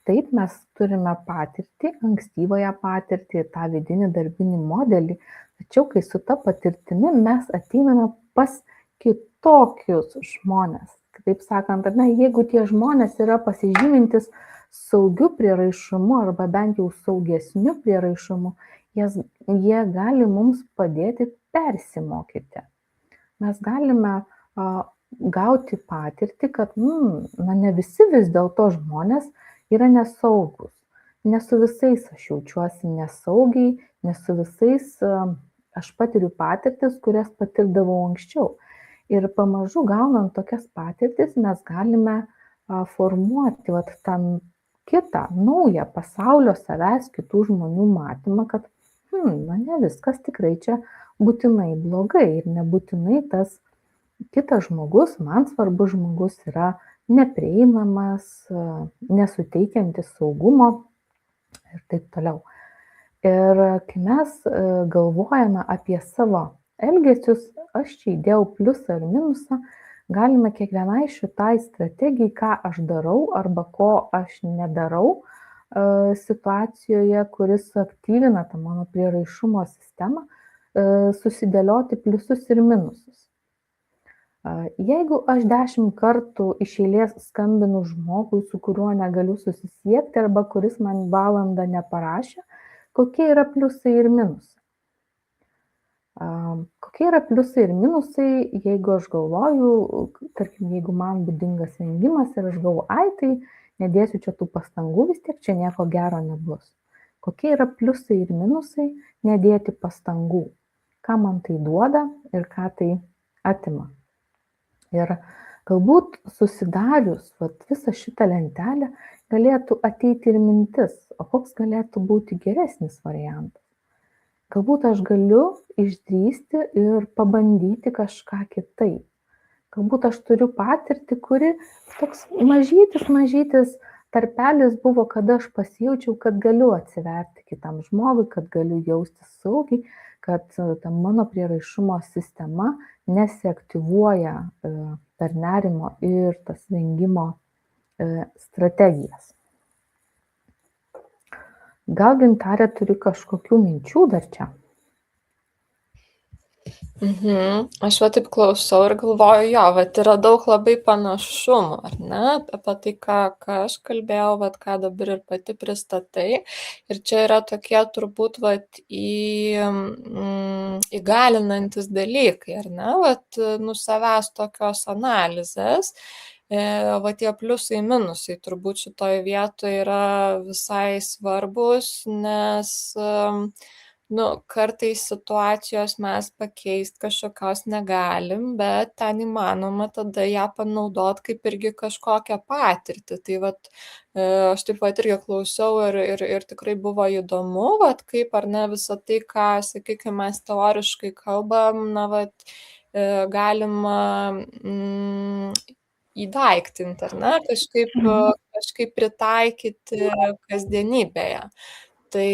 taip mes turime patirtį, ankstyvąją patirtį, tą vidinį darbinį modelį, tačiau kai su ta patirtimi mes ateiname pas kitokius žmonės. Kitaip sakant, ar ne, jeigu tie žmonės yra pasižymintis saugiu prieraišumu arba bent jau saugesniu prieraišumu, jie gali mums padėti persimokyti. Mes galime gauti patirtį, kad ne visi vis dėlto žmonės yra nesaugus. Ne su visais aš jaučiuosi nesaugiai, ne su visais aš patiriu patirtis, kurias patirdavau anksčiau. Ir pamažu gaunant tokias patirtis mes galime formuoti tam kitą, naują pasaulio savęs, kitų žmonių matymą, kad ne viskas tikrai čia būtinai blogai ir nebūtinai tas kitas žmogus, man svarbus žmogus yra neprieinamas, nesuteikiantis saugumo ir taip toliau. Ir kai mes galvojame apie savo elgesius, aš čia įdėjau pliusą ir minusą, galime kiekvienai šitai strategijai, ką aš darau arba ko aš nedarau situacijoje, kuris aktyvina tą mano prieraišumo sistemą, susidėlioti pliusus ir minusus. Jeigu aš 10 kartų iš eilės skambinu žmogui, su kuriuo negaliu susisiekti arba kuris man valandą neparašė, kokie yra pliusai ir minusai? Kokie yra pliusai ir minusai, jeigu aš galvoju, tarkim, jeigu man būdingas vengimas ir aš galvoju, ai, tai nedėsiu čia tų pastangų, vis tiek čia nieko gero nebus. Kokie yra pliusai ir minusai nedėti pastangų? Ką man tai duoda ir ką tai atima? Ir galbūt susidarius visą šitą lentelę galėtų ateiti ir mintis, o koks galėtų būti geresnis variantas. Galbūt aš galiu išdrįsti ir pabandyti kažką kitaip. Galbūt aš turiu patirtį, kuri toks mažytis tarpelis buvo, kada aš pasijaučiau, kad galiu atsiverti kitam žmogui, kad galiu jaustis saugiai, kad ta mano prieraišumo sistema nesiaktyvuoja per nerimo ir tas vengimo strategijas. Gal, Gintarė, turi kažkokių minčių dar čia? Aš va taip klausau ir galvoju, jo, yra daug labai panašumų, ar ne, apie tai, ką aš kalbėjau, ką dabar ir pati pristatai. Ir čia yra tokie turbūt įgalinantis dalykai, ar ne, savęs tokios analizės. Tie pliusai, minusai turbūt šitoje vietoje yra visai svarbus, nes kartais situacijos mes pakeisti kažkokios negalim, bet ten įmanoma tada ją panaudot kaip irgi kažkokią patirtį. Tai aš taip pat irgi klausiau ir tikrai buvo įdomu, kaip ar ne visą tai, ką, sakykime, mes teoriškai kalbam, galima įdaiktinti, ar ne, kažkaip pritaikyti kasdienybėje. Tai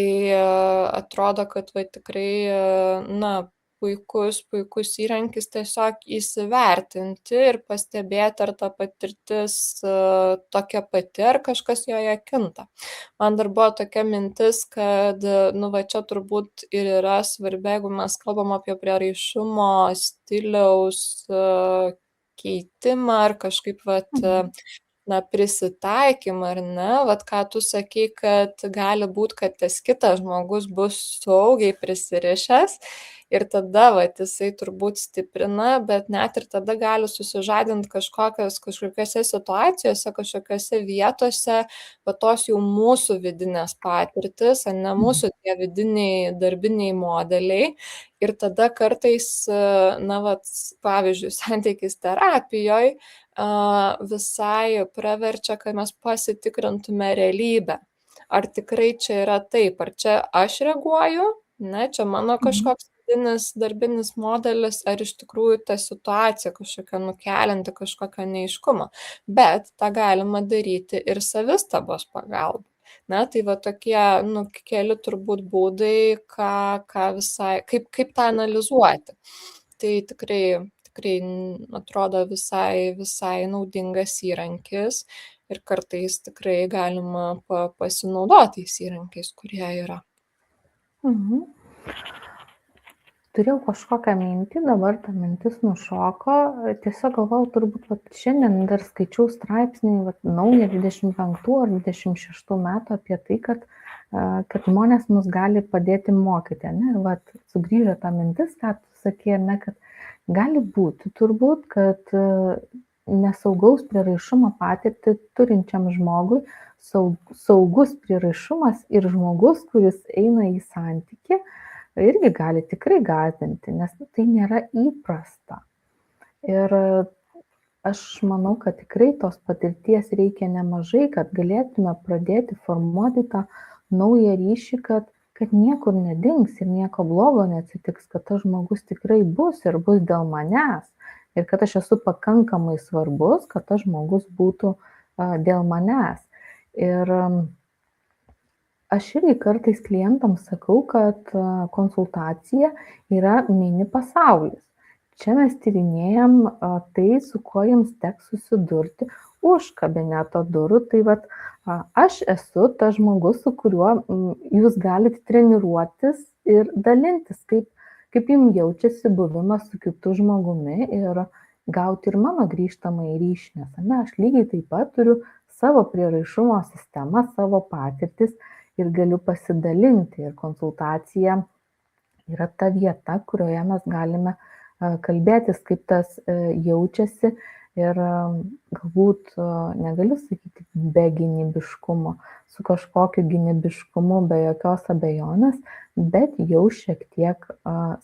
atrodo, kad tikrai, puikus įrankis tiesiog įsivertinti ir pastebėti, ar ta patirtis tokia pati, ar kažkas joje kinta. Man dar buvo tokia mintis, kad, čia turbūt ir yra svarbi, jeigu mes kalbam apie prieraišumo stiliaus keitimą ar kažkaip prisitaikymą, ar ne, ką tu sakei, kad gali būti, kad tas kitas žmogus bus saugiai prisirišęs ir tada jisai turbūt stiprina, bet net ir tada gali susižadinti kažkokiose situacijose, kažkokiose vietose, tos jau mūsų vidinės patirtis, ne mūsų tie vidiniai darbiniai modeliai. Ir tada kartais, pavyzdžiui, santykis terapijoje visai praverčia, kad mes pasitikrintume realybę. Ar tikrai čia yra taip, ar čia aš reaguoju, ne, čia mano kažkoks vidinis darbinis modelis, ar iš tikrųjų ta situacija kažkokia nukelinti kažkokią neaiškumą. Bet tą galima daryti ir savistabos pagalba. Na, tai tokie, keli turbūt būdai, kaip tą analizuoti. Tai tikrai atrodo visai naudingas įrankis ir kartais tikrai galima pasinaudoti tais įrankiais, kurie yra. Turėjau kažkokią mintį, dabar ta mintis nušoko. Tiesiog galvojau, turbūt šiandien dar skaičiau straipsnį naują 25 ar 26 metų apie tai, kad žmonės mus gali padėti mokyti. Ne? Ir sugrįžo ta mintis, ką tu sakei, ne, kad gali būti turbūt, kad nesaugaus prieraišumo patirtį turinčiam žmogui saugus prieraišumas ir žmogus, kuris eina į santykį, irgi gali tikrai gąsdinti, nes tai nėra įprasta. Ir aš manau, kad tikrai tos patirties reikia nemažai, kad galėtume pradėti formuoti tą naują ryšį, kad niekur nedings ir nieko blogo neatsitiks, kad tas žmogus tikrai bus ir bus dėl manęs ir kad aš esu pakankamai svarbus, kad tas žmogus būtų dėl manęs. Ir aš irgi kartais klientams sakau, kad konsultacija yra mini pasaulis. Čia mes tyrinėjam tai, su kuo jums teks susidurti už kabineto durų. Tai aš esu tas žmogus, su kuriuo jūs galite treniruotis ir dalintis, kaip jums jaučiasi buvimas su kitu žmogumi ir gauti ir mano grįžtamąjį ryšį, nes aš lygiai taip pat turiu savo prieraišumo sistemą, savo patirtis ir galiu pasidalinti. Ir konsultacija yra ta vieta, kurioje mes galime kalbėtis, kaip tas jaučiasi ir galbūt, negaliu sakyti, be gynybiškumo, su kažkokiu gynybiškumu, be jokios abejonės, bet jau šiek tiek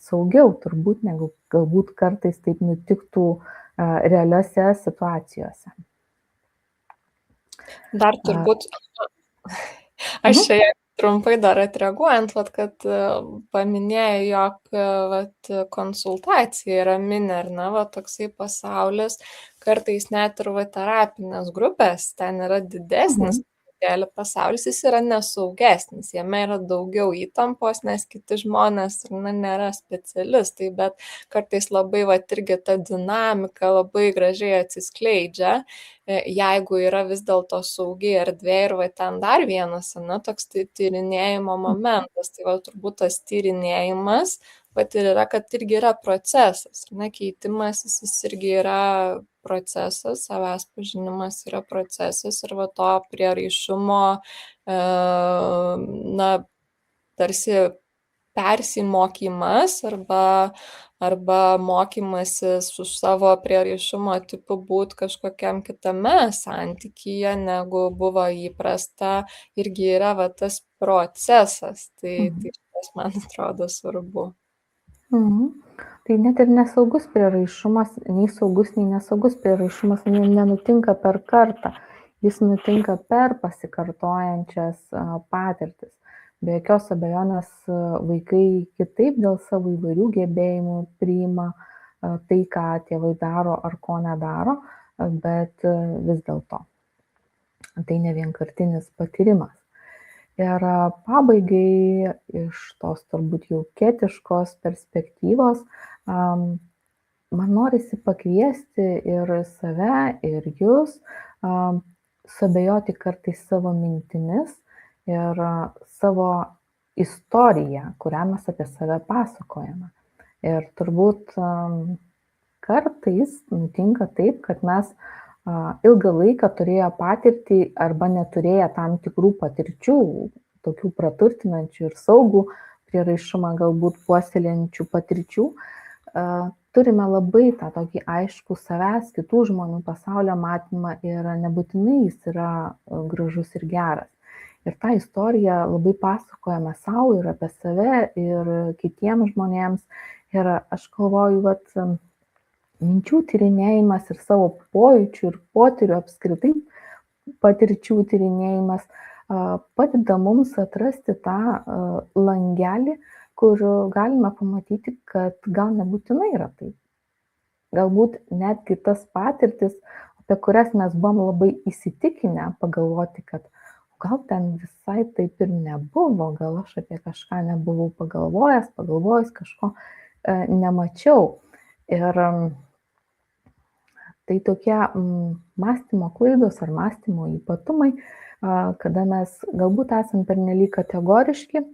saugiau, turbūt, negu galbūt kartais taip nutiktų realiose situacijose. Dar turbūt, aš čia trumpai dar atreaguojant, kad paminėjai, jog konsultacija yra mini, ar ne, toksai pasaulis, kartais net ir terapinės grupės, ten yra didesnis pasaulis, jis yra nesaugesnis, jame yra daugiau įtampos, nes kiti žmonės nėra specialistai, bet kartais labai irgi ta dinamika labai gražiai atsiskleidžia, jeigu yra vis dėlto saugi erdvė ir ten dar vienas, toks tyrinėjimo momentas, tai turbūt tas tyrinėjimas ir yra, kad irgi yra procesas, keitimasis jis irgi yra procesas, savęs pažinimas yra procesas ir to prieraišumo, tarsi persimokymas arba mokymasis su savo prieraišumo tipu būti kažkokiam kitame santykyje, negu buvo įprasta, irgi yra tas procesas. Tai tas man atrodo svarbu. Tai net ir nesaugus prieraišumas, nei saugus, nei nesaugus prieraišumas nenutinka per kartą. Jis nutinka per pasikartojančias patirtis. Be jokios abejonės vaikai kitaip dėl savo įvairių gebėjimų priima tai, ką tėvai daro ar ko nedaro, bet vis dėlto tai ne vienkartinis patyrimas. Ir pabaigai iš tos turbūt jau ketiškos perspektyvos, man norisi pakviesti ir save, ir jūs suabejoti kartais savo mintimis ir savo istoriją, kurią mes apie save pasakojame. Ir turbūt kartais nutinka taip, kad mes ilgą laiką turėję patirtį arba neturėję tam tikrų patirčių, tokių praturtinančių ir saugų prieraišumą galbūt puoselėjančių patirčių, turime labai tą tokį aiškų savęs, kitų žmonių pasaulio matymą ir nebūtinai jis yra gražus ir geras. Ir tą istoriją labai pasakojame savo ir apie save ir kitiems žmonėms. Ir aš galvoju, minčių tyrinėjimas ir savo pojūčių ir potyrių apskritai patirčių tyrinėjimas padeda mums atrasti tą langelį, kur galime pamatyti, kad gal nebūtinai yra taip. Galbūt netgi tas patirtis, apie kurias mes buvom labai įsitikinę, pagalvoti, kad gal ten visai taip ir nebuvo, gal aš apie kažką nebuvau pagalvojęs, kažko nemačiau. Ir tai tokie mąstymo klaidos ar mąstymo ypatumai, kada mes galbūt esam pernelyg kategoriški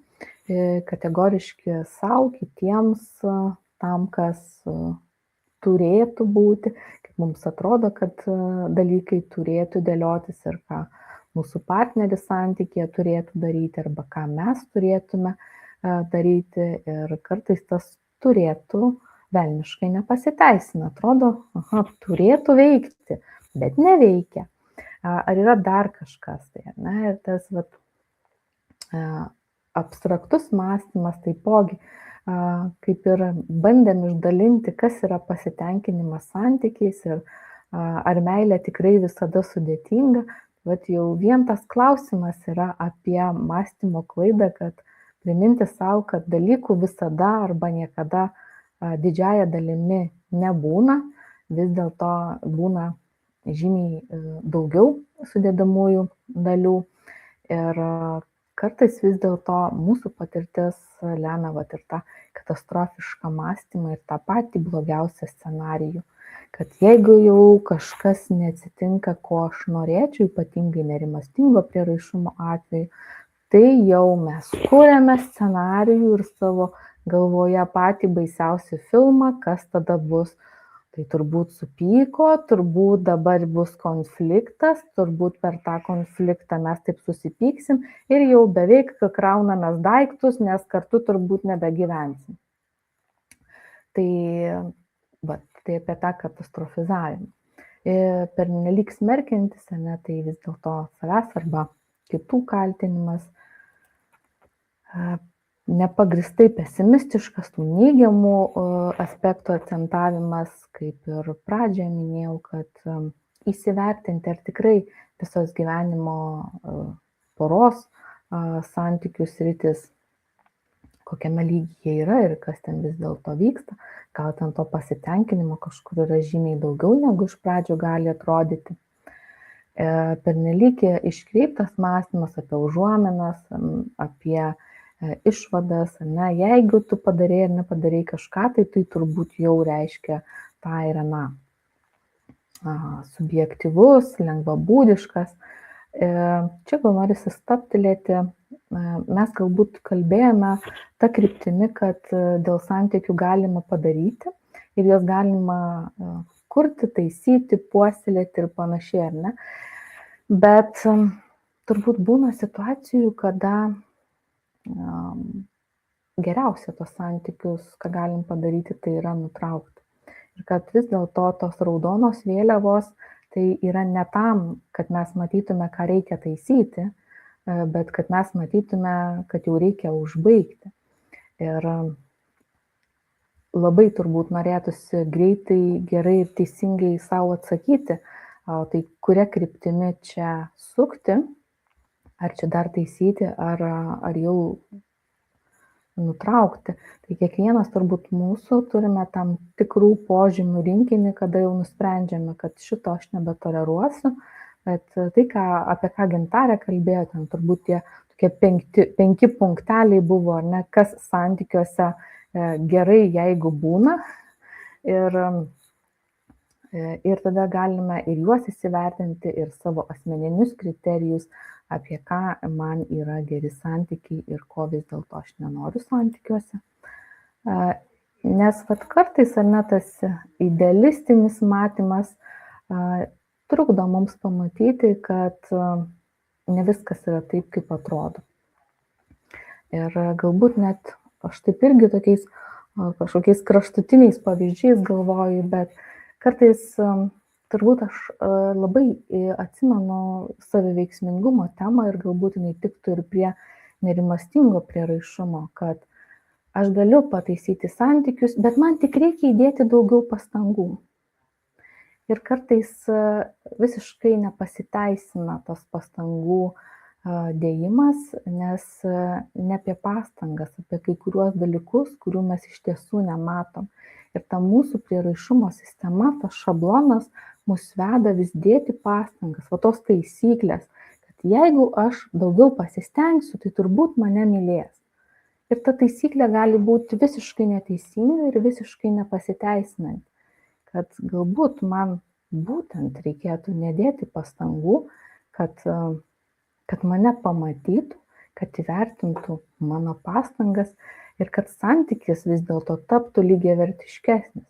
savo, kitiems, tam, kas turėtų būti, kaip mums atrodo, kad dalykai turėtų dėliotis ir ką mūsų partneris santykėje turėtų daryti arba ką mes turėtume daryti. Ir kartais tas turėtų velniškai nepasiteisina. Atrodo, turėtų veikti, bet neveikia. Ar yra dar kažkas tai, ne? Ir tas abstraktus mąstymas taipogi, kaip ir bandėm išdalinti, kas yra pasitenkinimas santykiais ir ar meilė tikrai visada sudėtinga, bet jau vien tas klausimas yra apie mąstymo klaidą, kad priminti savo, kad dalykų visada arba niekada didžiąja dalimi nebūna, vis dėlto būna žymiai daugiau sudedamųjų dalių ir kartais vis dėlto mūsų patirtis lemia ir tą katastrofišką mąstymą ir tą patį blogiausią scenarijų, kad jeigu jau kažkas neatsitinka, ko aš norėčiau, ypatingai nerimastingo prieraišumo atveju, tai jau mes kuriame scenarijų ir savo galvoje patį baisiausią filmą, kas tada bus. Tai turbūt supyko, turbūt dabar bus konfliktas, turbūt per tą konfliktą mes taip susipyksim ir jau beveik kraunamės daiktus, nes kartu turbūt nebegyvensim. Tai apie tą katastrofizavimą. Pernelyg smerkiantis, tai vis dėlto savęs arba kitų kaltinimas, nepagristai pesimistiškas, tų neigiamų aspektų akcentavimas, kaip ir pradžioje minėjau, kad įsivertinti, ar tikrai visos gyvenimo poros santykių sritis, kokiame lygyje yra ir kas ten vis dėlto vyksta, gal ten to pasitenkinimo kažkur yra žymiai daugiau, negu iš pradžių gali atrodyti. Pernelyg iškreiptas mąstymas apie užuominas, apie išvadas, jeigu tu padarei ar nepadarei kažką, tai turbūt jau reiškia tą ir aną. Subjektyvus, lengvabūdiškas. Čia gal norisi stabtelėti. Mes galbūt kalbėjome tą kryptimį, kad dėl santykių galima padaryti ir juos galima kurti, taisyti, puoselėti ir panašiai, ar ne? Bet turbūt būna situacijų, kada geriausia tos santykius, ką galim padaryti, tai yra nutraukti. Ir kad vis dėlto tos raudonos vėliavos tai yra ne tam, kad mes matytume, ką reikia taisyti, bet kad mes matytume, kad jau reikia užbaigti. Ir labai turbūt norėtųsi greitai, gerai ir teisingai savo atsakyti, tai kuria kryptimi čia sukti, ar čia dar taisyti, ar jau nutraukti. Tai kiekvienas turbūt mūsų turime tam tikrų požymių rinkinį, kada jau nusprendžiame, kad šito aš nebetoleruosiu, bet tai, apie ką Gintarė kalbėjo, ten turbūt tie tokie 5 punkteliai buvo, ar ne, kas santykiuose gerai, jeigu būna. Ir tada galime ir juos įsivertinti, ir savo asmeninius kriterijus, apie ką man yra geri santykiai ir ko vis dėlto aš nenoriu santykiuose. Nes kartais, ar ne, tas idealistinis matymas trukdo mums pamatyti, kad ne viskas yra taip, kaip atrodo. Ir galbūt net aš taip irgi tokiais kažkokiais kraštutiniais pavyzdžiais galvoju, bet kartais turbūt aš labai atsimenu saviveiksmingumo temą ir galbūt jinai tiktų ir prie nerimastingo prieraišumo, kad aš galiu pataisyti santykius, bet man tik reikia įdėti daugiau pastangų. Ir kartais visiškai nepasiteisina tas pastangų dėjimas, nes ne apie pastangas, apie kai kuriuos dalykus, kurių mes iš tiesų nematom. Ir ta mūsų prieraišumo sistema, tas šablonas mus veda vis dėti pastangas, tos taisyklės, kad jeigu aš daugiau pasistengsiu, tai turbūt mane mylės. Ir ta taisyklė gali būti visiškai neteisinga ir visiškai nepasiteisinanti, kad galbūt man būtent reikėtų nedėti pastangų, kad mane pamatytų, kad įvertintų mano pastangas ir kad santykis vis dėlto taptų lygiavertiškesnis.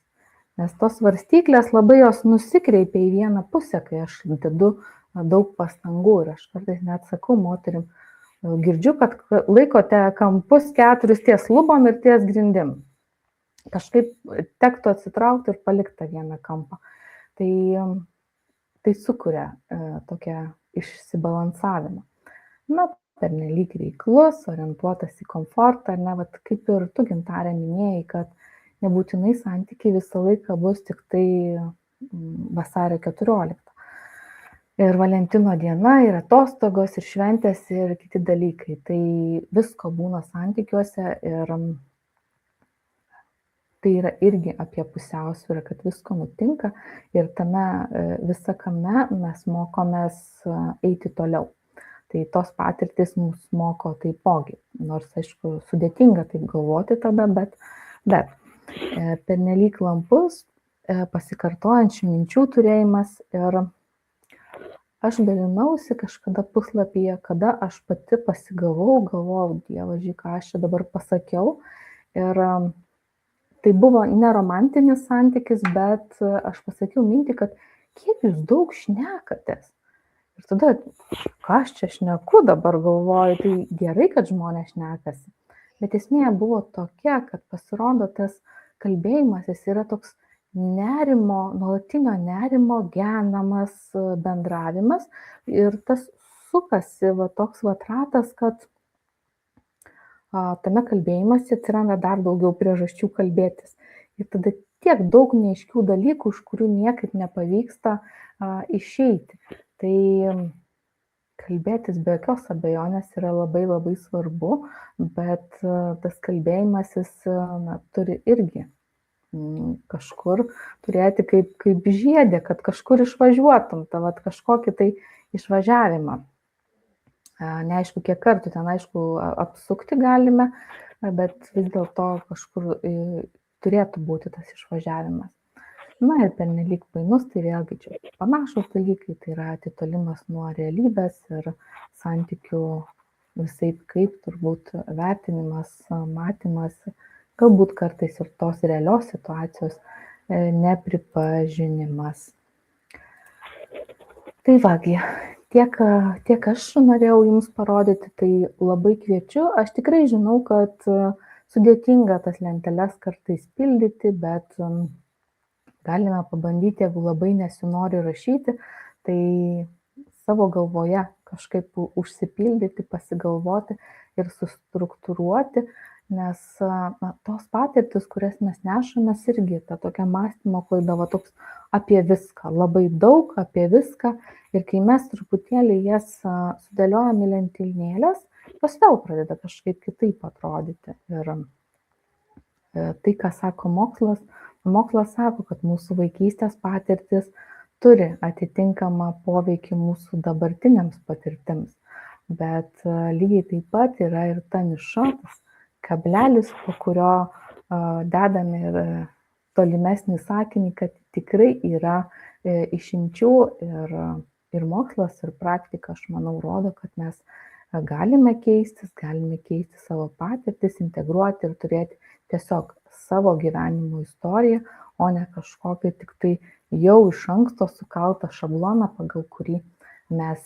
Nes tos svarstyklės labai jos nusikreipia į vieną pusę, kai aš dedu daug pastangų ir aš kartais net sakau moterim, girdžiu, kad laikote kampus 4 ties lubom ir ties grindim. Kažkaip tektų atsitraukti ir palikti tą vieną kampą. Tai sukuria tokią išsibalansavimą. Pernelyg reiklus, orientuotas į komfortą, kaip ir tu, Gintarė, minėjai, kad nebūtinai santykiai visą laiką bus tik tai vasario 14. Ir Valentino diena, ir atostogos, ir šventės, ir kiti dalykai. Tai visko būna santykiuose ir tai yra irgi apie pusiausvyrą, kad visko nutinka ir tame visakame mes mokomės eiti toliau. Tai tos patirtys mus moko taipogi, nors aišku sudėtinga taip galvoti tada, bet pernelyg klampus, pasikartojančių minčių turėjimas ir aš dalinausi kažkada puslapyje, kada aš pati pasigavau, galvojau, dievaži, ką aš čia dabar pasakiau ir tai buvo ne romantinis santykis, bet aš pasakiau mintį, kad kiek jūs daug šnekatės. Ir tada, ką aš čia šneku dabar galvoju, tai gerai, kad žmonės šnekasi. Bet esmė buvo tokia, kad pasirodo tas kalbėjimas, jis yra toks nerimo, nuolatinio nerimo genamas bendravimas ir tas sukasi toks ratas, kad tame kalbėjimasi atsiranda dar daugiau priežasčių kalbėtis. Ir tada tiek daug neaiškių dalykų, iš kurių niekaip nepavyksta išeiti. Tai kalbėtis be jokios abejonės yra labai labai svarbu, bet tas kalbėjimasis turi irgi kažkur turėti kaip žiedė, kad kažkur išvažiuotum, kažkokį tai išvažiavimą. Neaišku, kiek kartų ten, aišku, apsukti galime, bet vis dėlto kažkur turėtų būti tas išvažiavimas. Na ir pernelyg painus, tai vėlgi čia panašus dalykai, tai yra atitolimas nuo realybės ir santykių visaip kaip turbūt vertinimas, matymas, galbūt kartais ir tos realios situacijos nepripažinimas. Tai vagi, tiek aš norėjau jums parodyti, tai labai kviečiu. Aš tikrai žinau, kad sudėtinga tas lenteles kartais pildyti, bet galime pabandyti, jeigu labai nesinori rašyti, tai savo galvoje kažkaip užsipildyti, pasigalvoti ir sustruktūruoti, nes tos patirtis, kurias mes nešamės, irgi ta tokia mąstymo klaida, toks apie viską, labai daug apie viską, ir kai mes truputėlį jas sudėliojam į lentynėles, jos vėl pradeda kažkaip kitaip atrodyti. Ir tai, ką sako mokslas sako, kad mūsų vaikystės patirtis turi atitinkamą poveikį mūsų dabartiniams patirtims, bet lygiai taip pat yra ir ta niša, tas kablelis, po kurio dedame ir tolimesnį sakinį, kad tikrai yra išimčių ir mokslas, ir praktika, aš manau, rodo, kad mes galime keisti savo patirtis, integruoti ir turėti tiesiog savo gyvenimo istoriją, o ne kažkokį tik tai jau iš anksto sukaltą šabloną, pagal kurį mes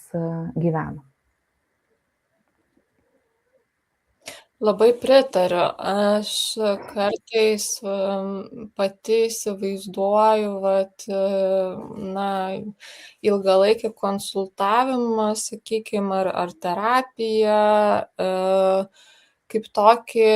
gyvenam. Labai pritariu. Aš kartais pati įsivaizduoju, ilgalaikį konsultavimą, sakykime, ar terapiją, kaip tokį,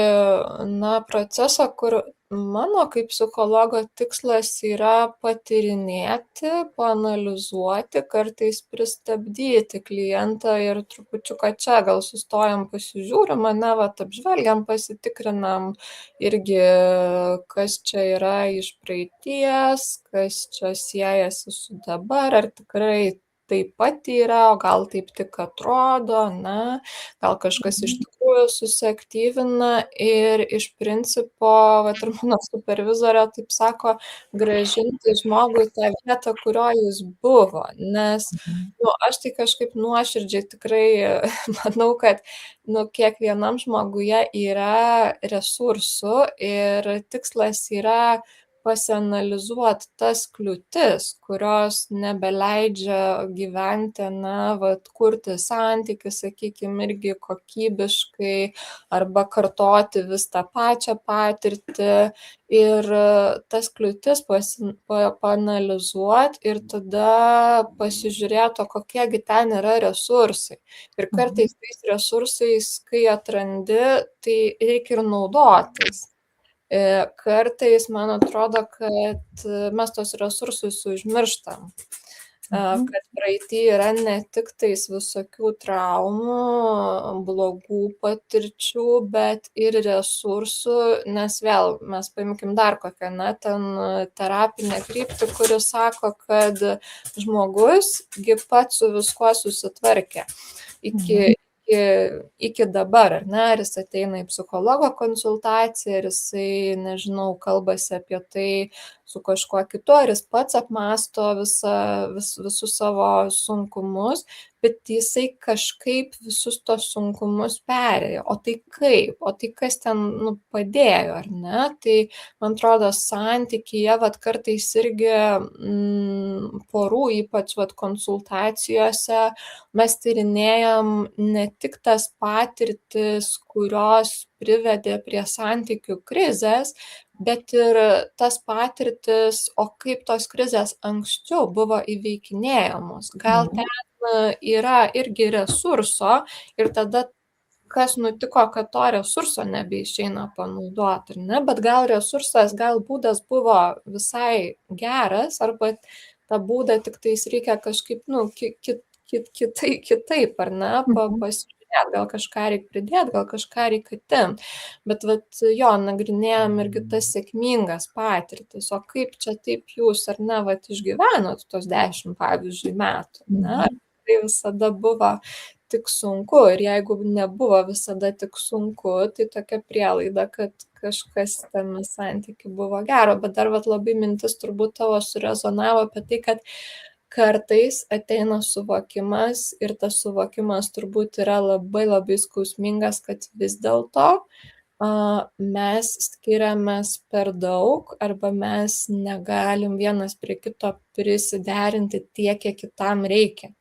procesą, kur mano kaip psichologo tikslas yra patyrinėti, paanalizuoti, kartais pristabdyti klientą ir trupučiuką čia gal sustojam, pasižiūrim, apžvelgiam, pasitikrinam irgi, kas čia yra iš praeities, kas čia siejasi su dabar, ar tikrai taip pat yra, o gal taip tik atrodo, gal kažkas iš tikrųjų susiaktyvina ir iš principo, ir mano supervizorė taip sako, grąžinti žmogui tą vietą, kurioje jis buvo, nes aš tai kažkaip nuoširdžiai tikrai manau, kad kiekvienam žmoguje yra resursų ir tikslas yra pasianalizuoti tas kliūtis, kurios nebeleidžia gyventi, kurti santykį, sakykime, irgi kokybiškai, arba kartoti vis tą pačią patirtį. Ir tas kliūtis paanalizuoti ir tada pasižiūrėti, kokiegi ten yra resursai. Ir kartais tais resursais, kai atrandi, tai reikia ir naudotis. Kartais man atrodo, kad mes tos resursus užmirštam, kad praeitį yra ne tik tais visokių traumų, blogų patirčių, bet ir resursų, nes vėl mes paimkim dar kokią ten terapinę kryptį, kuri sako, kad žmogus pats su viskuo susitvarkė iki dabar, ar jis ateina į psichologo konsultaciją, ar jisai, kalbasi apie tai su kažkuo kitu, ar jis pats apmąsto visus savo sunkumus, bet jisai kažkaip visus tos sunkumus perėjo. O tai kaip? O tai kas ten padėjo, ar ne? Tai, man atrodo, santykyje, vat kartais irgi porų, ypač vat konsultacijose, mes tyrinėjam ne tik tas patirtis, kurios privedė prie santykių krizės, bet ir tas patirtis, o kaip tos krizės anksčiau buvo įveikinėjamos. Gal ten yra irgi resurso ir tada kas nutiko, kad to resurso nebeišeina panaudoti, ar ne? Bet gal resursas, gal būdas buvo visai geras, arba tą būdą tik tais reikia kažkaip, kitaip, ar ne, pasižiūrėti, gal kažką reikia pridėti, gal kažką reikia atimti. Bet nagrinėjom irgi tas sėkmingas patirtis, o kaip čia taip jūs, ar ne, išgyvenot tos 10, pavyzdžiui, metų, ne? Tai visada buvo tik sunku, ir jeigu nebuvo visada tik sunku, tai tokia prielaida, kad kažkas tame santykiu buvo gero. Bet dar labai mintis turbūt tavo surezonavo apie tai, kad kartais ateina suvokimas, ir tas suvokimas turbūt yra labai labai skausmingas, kad vis dėlto mes skiriamės per daug, arba mes negalim vienas prie kito prisiderinti tiek, kiek kitam reikia.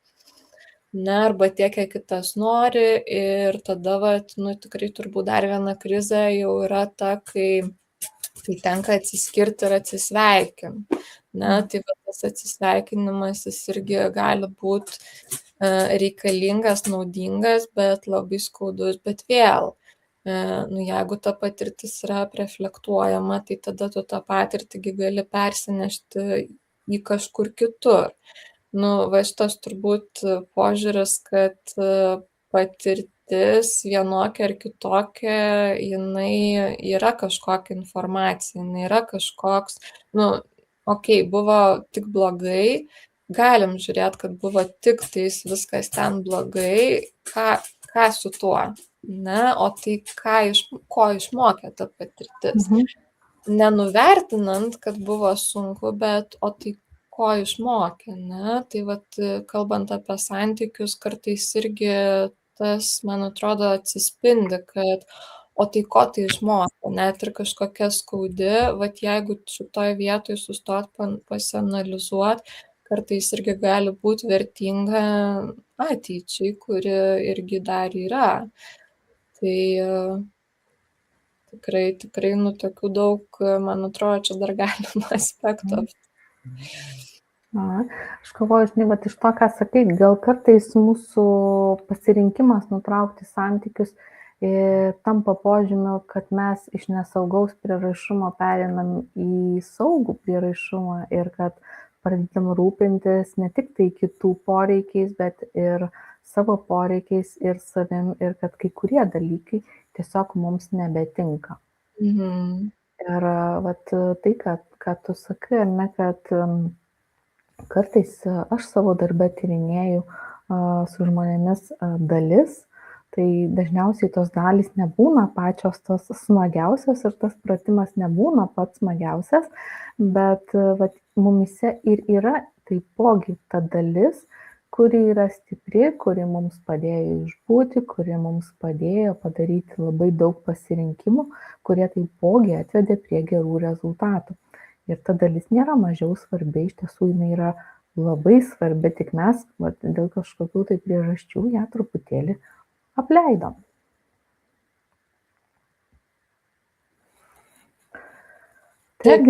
Ne, arba tiek, kiek kitas nori, ir tada, tikrai turbūt dar viena krizė jau yra ta, kai tenka atsiskirti ir atsisveikinti. Ne, tai tas atsisveikinimas jis irgi gali būti reikalingas, naudingas, bet labai skaudus, bet vėl. Jeigu ta patirtis yra reflektuojama, tai tada tu tą patirtį gali persinešti į kažkur kitur. Šitas turbūt požiūris, kad patirtis vienokia ar kitokia, jinai yra kažkokia informacija, jinai yra kažkoks, buvo tik blogai, galim žiūrėti, kad buvo tik tais viskas ten blogai, ką su tuo, ne, o tai ko išmokė ta patirtis. Nenuvertinant, kad buvo sunku, bet o tai ko išmokė, ne? Tai kalbant apie santykius, kartais irgi tas, man atrodo, atsispindi, kad o tai ko tai išmokė, net ir kažkokia skaudi, jeigu šitoje vietoje sustot pasianalizuoti, kartais irgi gali būti vertinga ateičiai, kuri irgi dar yra. Tai tikrai, tokių daug, man atrodo, čia dar galima aspektų. Aš galvoju, žinai, iš to, ką sakai, gal kartais mūsų pasirinkimas nutraukti santykius tampa požymiu, kad mes iš nesaugaus prieraišumo pereinam į saugų prieraišumą ir kad pradedam rūpintis ne tik tai kitų poreikiais, bet ir savo poreikiais ir savim, ir kad kai kurie dalykai tiesiog mums nebetinka. Ir tai, kad tu sakai, ar ne, kad kartais aš savo darbę tyrinėju su žmonėmis dalis, tai dažniausiai tos dalys nebūna pačios tos smagiausios ir tas pratimas nebūna pats smagiausias, bet mumise ir yra taipogi ta dalis, kuri yra stipri, kuri mums padėjo išbūti, kuri mums padėjo padaryti labai daug pasirinkimų, kurie taipogi atvedė prie gerų rezultatų. Ir ta dalis nėra mažiau svarbi, iš tiesų jinai yra labai svarbi, tik mes dėl kažkokių tai priežasčių ją truputėlį apleidom. Taip.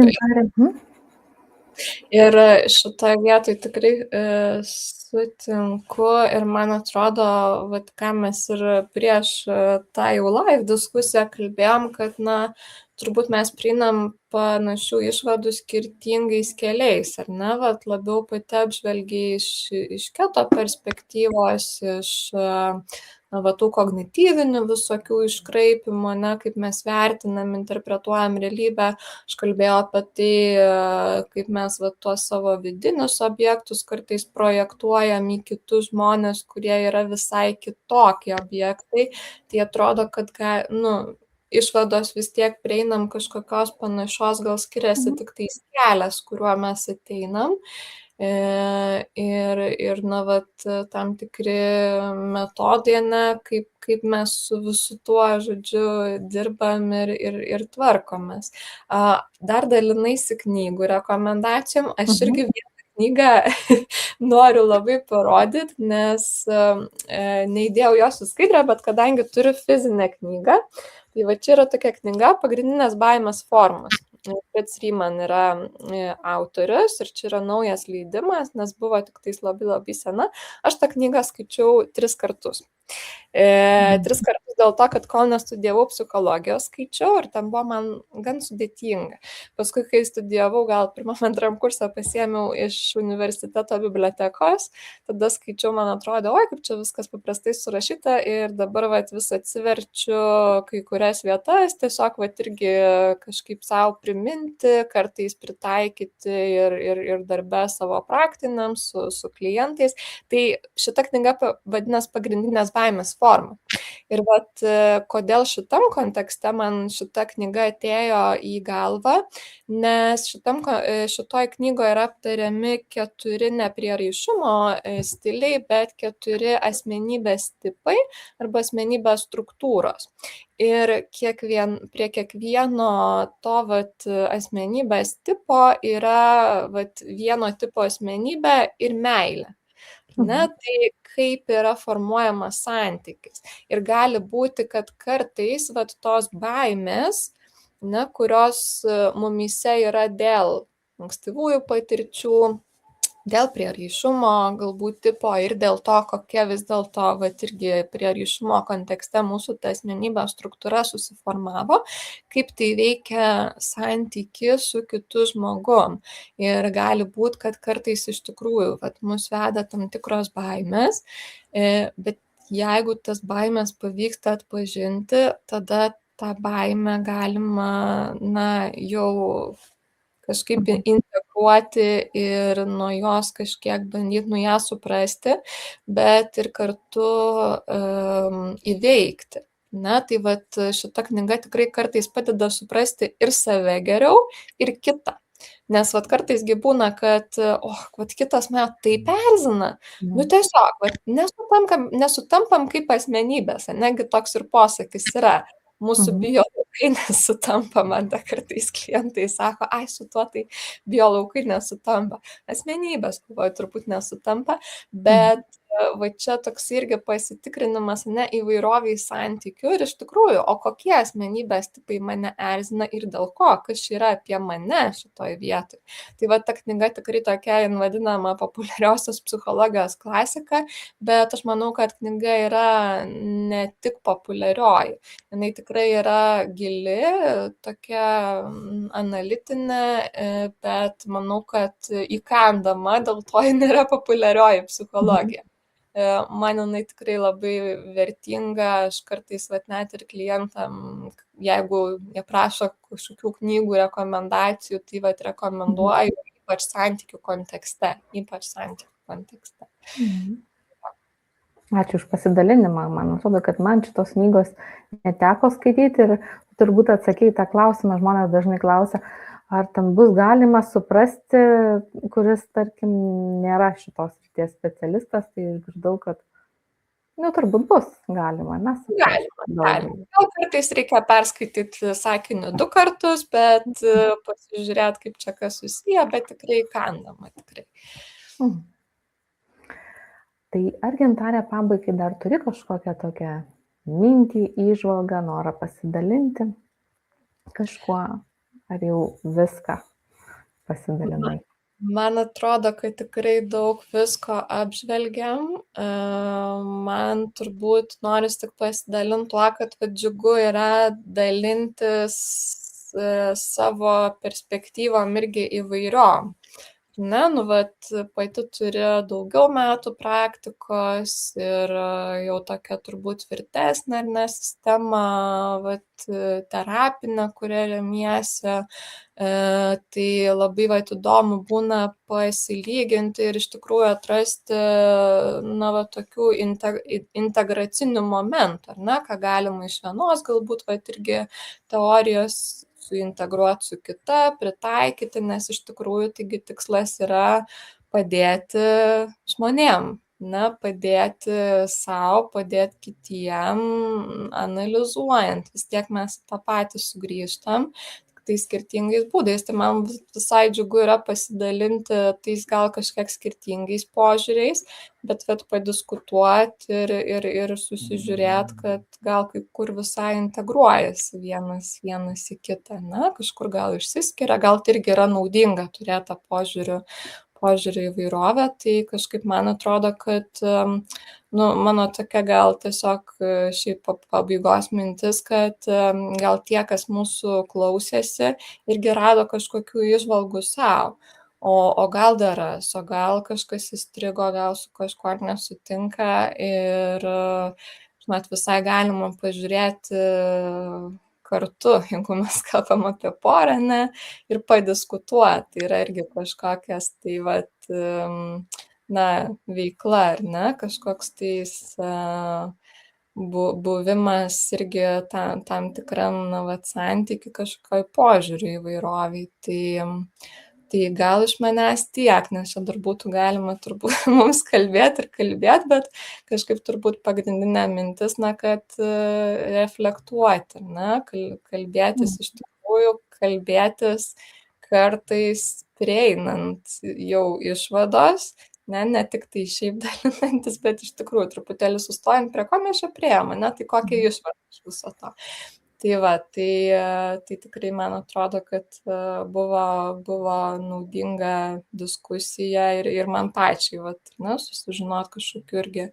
Ir šitoje vietoje tikrai sutinku, ir man atrodo, ką mes ir prieš tą jau live diskusiją kalbėjom, kad turbūt mes prieinam panašių išvadų skirtingais keliais, ar ne, labiau pati apžvelgiai iš keto perspektyvos, iš tų kognityvinių visokių iškraipimų, ne, kaip mes vertinam, interpretuojam realybę. Aš kalbėjau apie tai, kaip mes tuos savo vidinius objektus kartais projektuojam į kitus žmonės, kurie yra visai kitokie objektai. Tai atrodo, kad išvados vis tiek prieinam kažkokios panašios, gal skiriasi tik tais kelias, kuriuo mes ateinam. Ir na, vat, tam tikri metodai, ne, kaip mes su visu tuo, žodžiu, dirbam ir tvarkomės. Dar dalinaisi knygų rekomendacijom. Aš irgi vieną knygą noriu labai parodyti, nes neįdėjau jos į skaidrę, bet kadangi turiu fizinę knygą, tai va čia yra tokia knyga Pagrindinės baimės formos. Fritz Riemann yra autorius ir čia yra naujas leidimas, nes buvo tik tais labai labai sena. Aš tą knygą skaičiau 3 kartus. 3 kartus dėl to, kad kol nestudijavau psichologijos skaičiau ir ten buvo man gan sudėtinga. Paskui, kai studijavau, gal 1-2 kursą pasiėmiau iš universiteto bibliotekos, tada skaičiau, man atrodo, oi, kaip čia viskas paprastai surašyta ir dabar vat, vis atsiverčiu kai kurias vietas, tiesiog vat, irgi kažkaip savo priminti, kartais pritaikyti ir darbe savo praktiniams su klientais. Tai šita knyga vadinasi Pagrindinės baimės forma. Ir vat, kodėl šitam kontekste man šita knyga atėjo į galvą, nes šitoj knygoje yra aptariami 4 neprieraišumo stiliai, bet 4 asmenybės tipai arba asmenybės struktūros. Ir prie kiekvieno to vat, asmenybės tipo yra vat, vieno tipo asmenybė ir meilė. Ne, tai kaip yra formuojamas santykis. Ir gali būti, kad kartais vat, tos baimės, ne, kurios mumyse yra dėl ankstyvųjų patirčių, dėl prieraišumo galbūt tipo ir dėl to, kokia vis dėlto vat, irgi prieraišumo kontekste mūsų ta asmenybės struktūra susiformavo, kaip tai veikia santyki su kitu žmogum. Ir gali būti, kad kartais iš tikrųjų vat, mus veda tam tikros baimės, bet jeigu tas baimės pavyksta atpažinti, tada tą baimę galima jau kažkaip integruoti ir nuo jos kažkiek bandyti ją suprasti, bet ir kartu įveikti. Na, tai vat šita knyga tikrai kartais padeda suprasti ir save geriau, ir kitą. Nes vat kartaisgi būna, kad vat kitas mane taip erzina, tiesiog, vat, nesutampam kaip asmenybės, negi toks ir posakis yra. Mūsų biolaukai nesutampa, man da kartais klientai sako, ai, su tuo tai biolaukai nesutampa. Asmenybės, galvoju, turbūt nesutampa, bet va čia toks irgi pasitikrinimas įvairoviai santykių ir iš tikrųjų, o kokie asmenybės tipai mane erzina ir dėl ko, kas yra apie mane šitoj vietoj. Tai va ta knyga tikrai tokia vadinama populiariosios psichologijos klasika, bet aš manau, kad knyga yra ne tik populiarioji. Jinai tikrai yra gili, tokia analitinė, bet manau, kad įkandama, dėl to jinai yra populiarioji psichologija. Man jinai tikrai labai vertinga, aš kartais net ir klientam, jeigu jie prašo kažkokių knygų rekomendacijų, tai rekomenduoju ypač santykių kontekste. Ačiū už pasidalinimą. Man atrodo, kad man šitos knygos neteko skaityti ir turbūt atsakyti tą klausimą, žmonės dažnai klausia, ar ten bus galima suprasti, kuris, tarkim, nėra šitos srities specialistas, tai išgirdau, kad, turbūt bus galima, nes. Galima. Gal kartais reikia perskaityti sakinį 2 kartus, bet pasižiūrėti, kaip čia kas susiję, bet tikrai kandama, tikrai. Tai ar Gintarė pabaigai dar turi kažkokią tokią mintį, įžvalgą, norą pasidalinti kažkuo? Ar jau viską pasidalinai? Man atrodo, kad tikrai daug visko apžvelgiam. Man turbūt noris tik pasidalinti tuo, kad džiugu yra dalintis savo perspektyvom irgi įvairiom. Ne, pati turi daugiau metų praktikos ir jau tokia turbūt tvirtesnė sistema, terapinė, kuria remiesi. Tai labai įdomu būna pasilyginti ir iš tikrųjų atrasti tokių integracinių momentų, ką galima iš vienos galbūt irgi teorijos suintegruoti su kita, pritaikyti, nes iš tikrųjų taigi tikslas yra padėti žmonėm, padėti sau, padėti kitiem, analizuojant. Vis tiek mes tą patį sugrįžtam, tai skirtingais būdais. Tai man visai džiugu yra pasidalinti tais gal kažkiek skirtingais požiūriais, bet padiskutuoti ir susižiūrėti, kad gal kai kur visai integruojasi vienas į kitą, kažkur gal išsiskiria, gal tai irgi yra naudinga turėti tą požiūrį įvairovę, tai kažkaip man atrodo, kad mano tokia gal tiesiog šiaip pabaigos mintis, kad gal tie, kas mūsų klausėsi, irgi rado kažkokių įžvalgų savo. O gal dar ras, o gal kažkas įstrigo, gal su kažkuo nesutinka ir, žinot, visai galima pažiūrėti kartu, jeigu mes kalbam apie porą, ir padiskutuoti. Tai yra irgi kažkokias tai veikla, ar kažkoks tais buvimas irgi tam tikram santykių kažkokioj požiūrių įvairoviai. Tai gal iš manęs tiek, nes čia dar būtų galima turbūt mums kalbėti, bet kažkaip turbūt pagrindinė mintis, kad reflektuoti, kalbėtis iš tikrųjų, kalbėtis kartais prieinant jau išvados, ne tik tai šiaip dalinantis, bet iš tikrųjų truputėlį sustojant, prie ko mes čia priėjome, tai kokia išvada iš viso to. Tai tikrai man atrodo, kad buvo naudinga diskusija ir man pačiai, susižinot kažkokiu irgi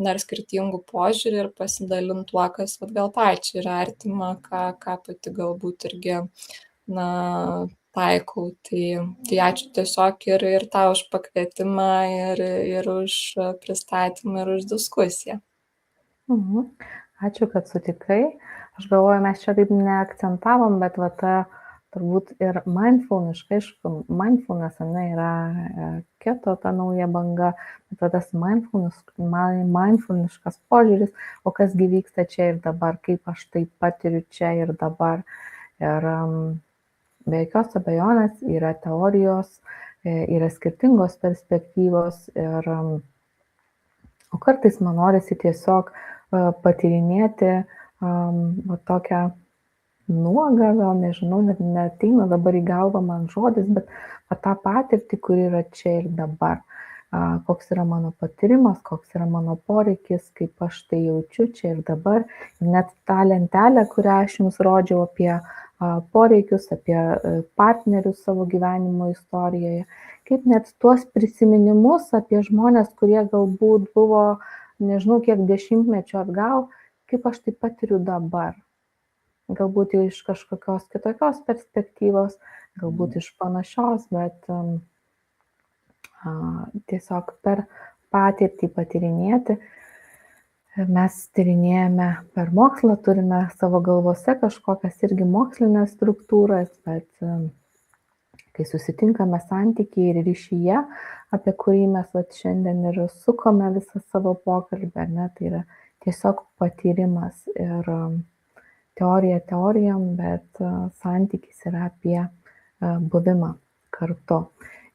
dar skirtingų požiūrį ir pasidalinti tuo, kas gal pačiai yra artima, ką pati galbūt irgi, taikau. Tai ačiū tiesiog ir tau už pakvietimą, ir už pristatymą, ir už diskusiją. Ačiū, kad sutikai. Aš galvoju, mes čia taip neakcentavom, bet turbūt ir mindfulness, yra keto ta nauja banga, bet tas mindfulness požiūris, o kasgi vyksta čia ir dabar, kaip aš tai patiriu čia ir dabar. Ir be jokios abejonės yra teorijos, yra skirtingos perspektyvos, o kartais man norisi tiesiog patyrinėti tokią nuogą, gal nežinau, net neateina dabar į galvą man žodis, bet tą patirtį, kuri yra čia ir dabar. Koks yra mano patyrimas, koks yra mano poreikis, kaip aš tai jaučiu čia ir dabar. Ir net tą lentelę, kurią aš jums rodžiau apie poreikius, apie partnerius savo gyvenimo istorijoje, kaip net tuos prisiminimus apie žmonės, kurie galbūt buvo, nežinau, kiek dešimtmečių atgal, kaip aš tai patiriu dabar. Galbūt iš kažkokios kitokios perspektyvos, galbūt iš panašios, bet tiesiog per patirtį patyrinėti. Mes tyrinėjame per mokslą, turime savo galvose kažkokias irgi mokslinės struktūras, bet kai susitinkame santykiai ir ryšyje, apie kurį mes šiandien ir sukome visą savo pokalbį, tai yra tiesiog patyrimas ir teorija teorijom, bet santykis yra apie buvimą kartu.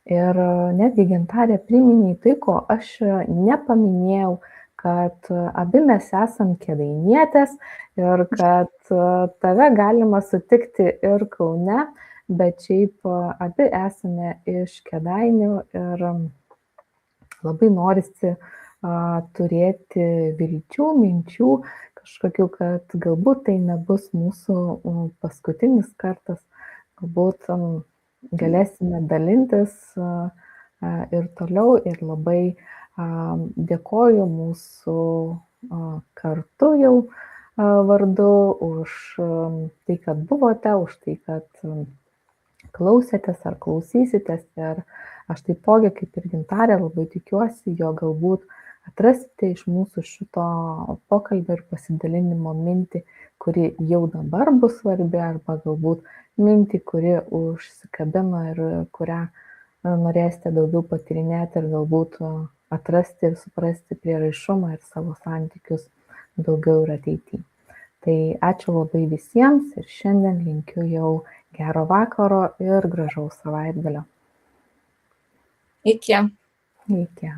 Ir netgi Gintarė priminė tai, ko aš nepaminėjau, kad abi mes esam kėdainietės ir kad tave galima sutikti ir Kaune, bet šiaip abi esame iš Kėdainių ir labai norisi turėti vilčių, minčių, kažkokių, kad galbūt tai nebus mūsų paskutinis kartas, galbūt galėsime dalintis ir toliau ir labai dėkoju mūsų kartu jau vardu už tai, kad buvote, už tai, kad klausėtės ar klausysitės ir aš taipogi, kaip ir Gintarė, labai tikiuosi, jo galbūt atrasite iš mūsų šito pokalbio ir pasidalinimo mintį, kuri jau dabar bus svarbi, arba galbūt mintį, kuri užsikabino ir kurią norėsite daugiau patyrinėti ir galbūt atrasti ir suprasti prieraišumą ir savo santykius daugiau ir ateityje. Tai ačiū labai visiems ir šiandien linkiu jau gero vakaro ir gražaus savaitgalio. Iki. Iki.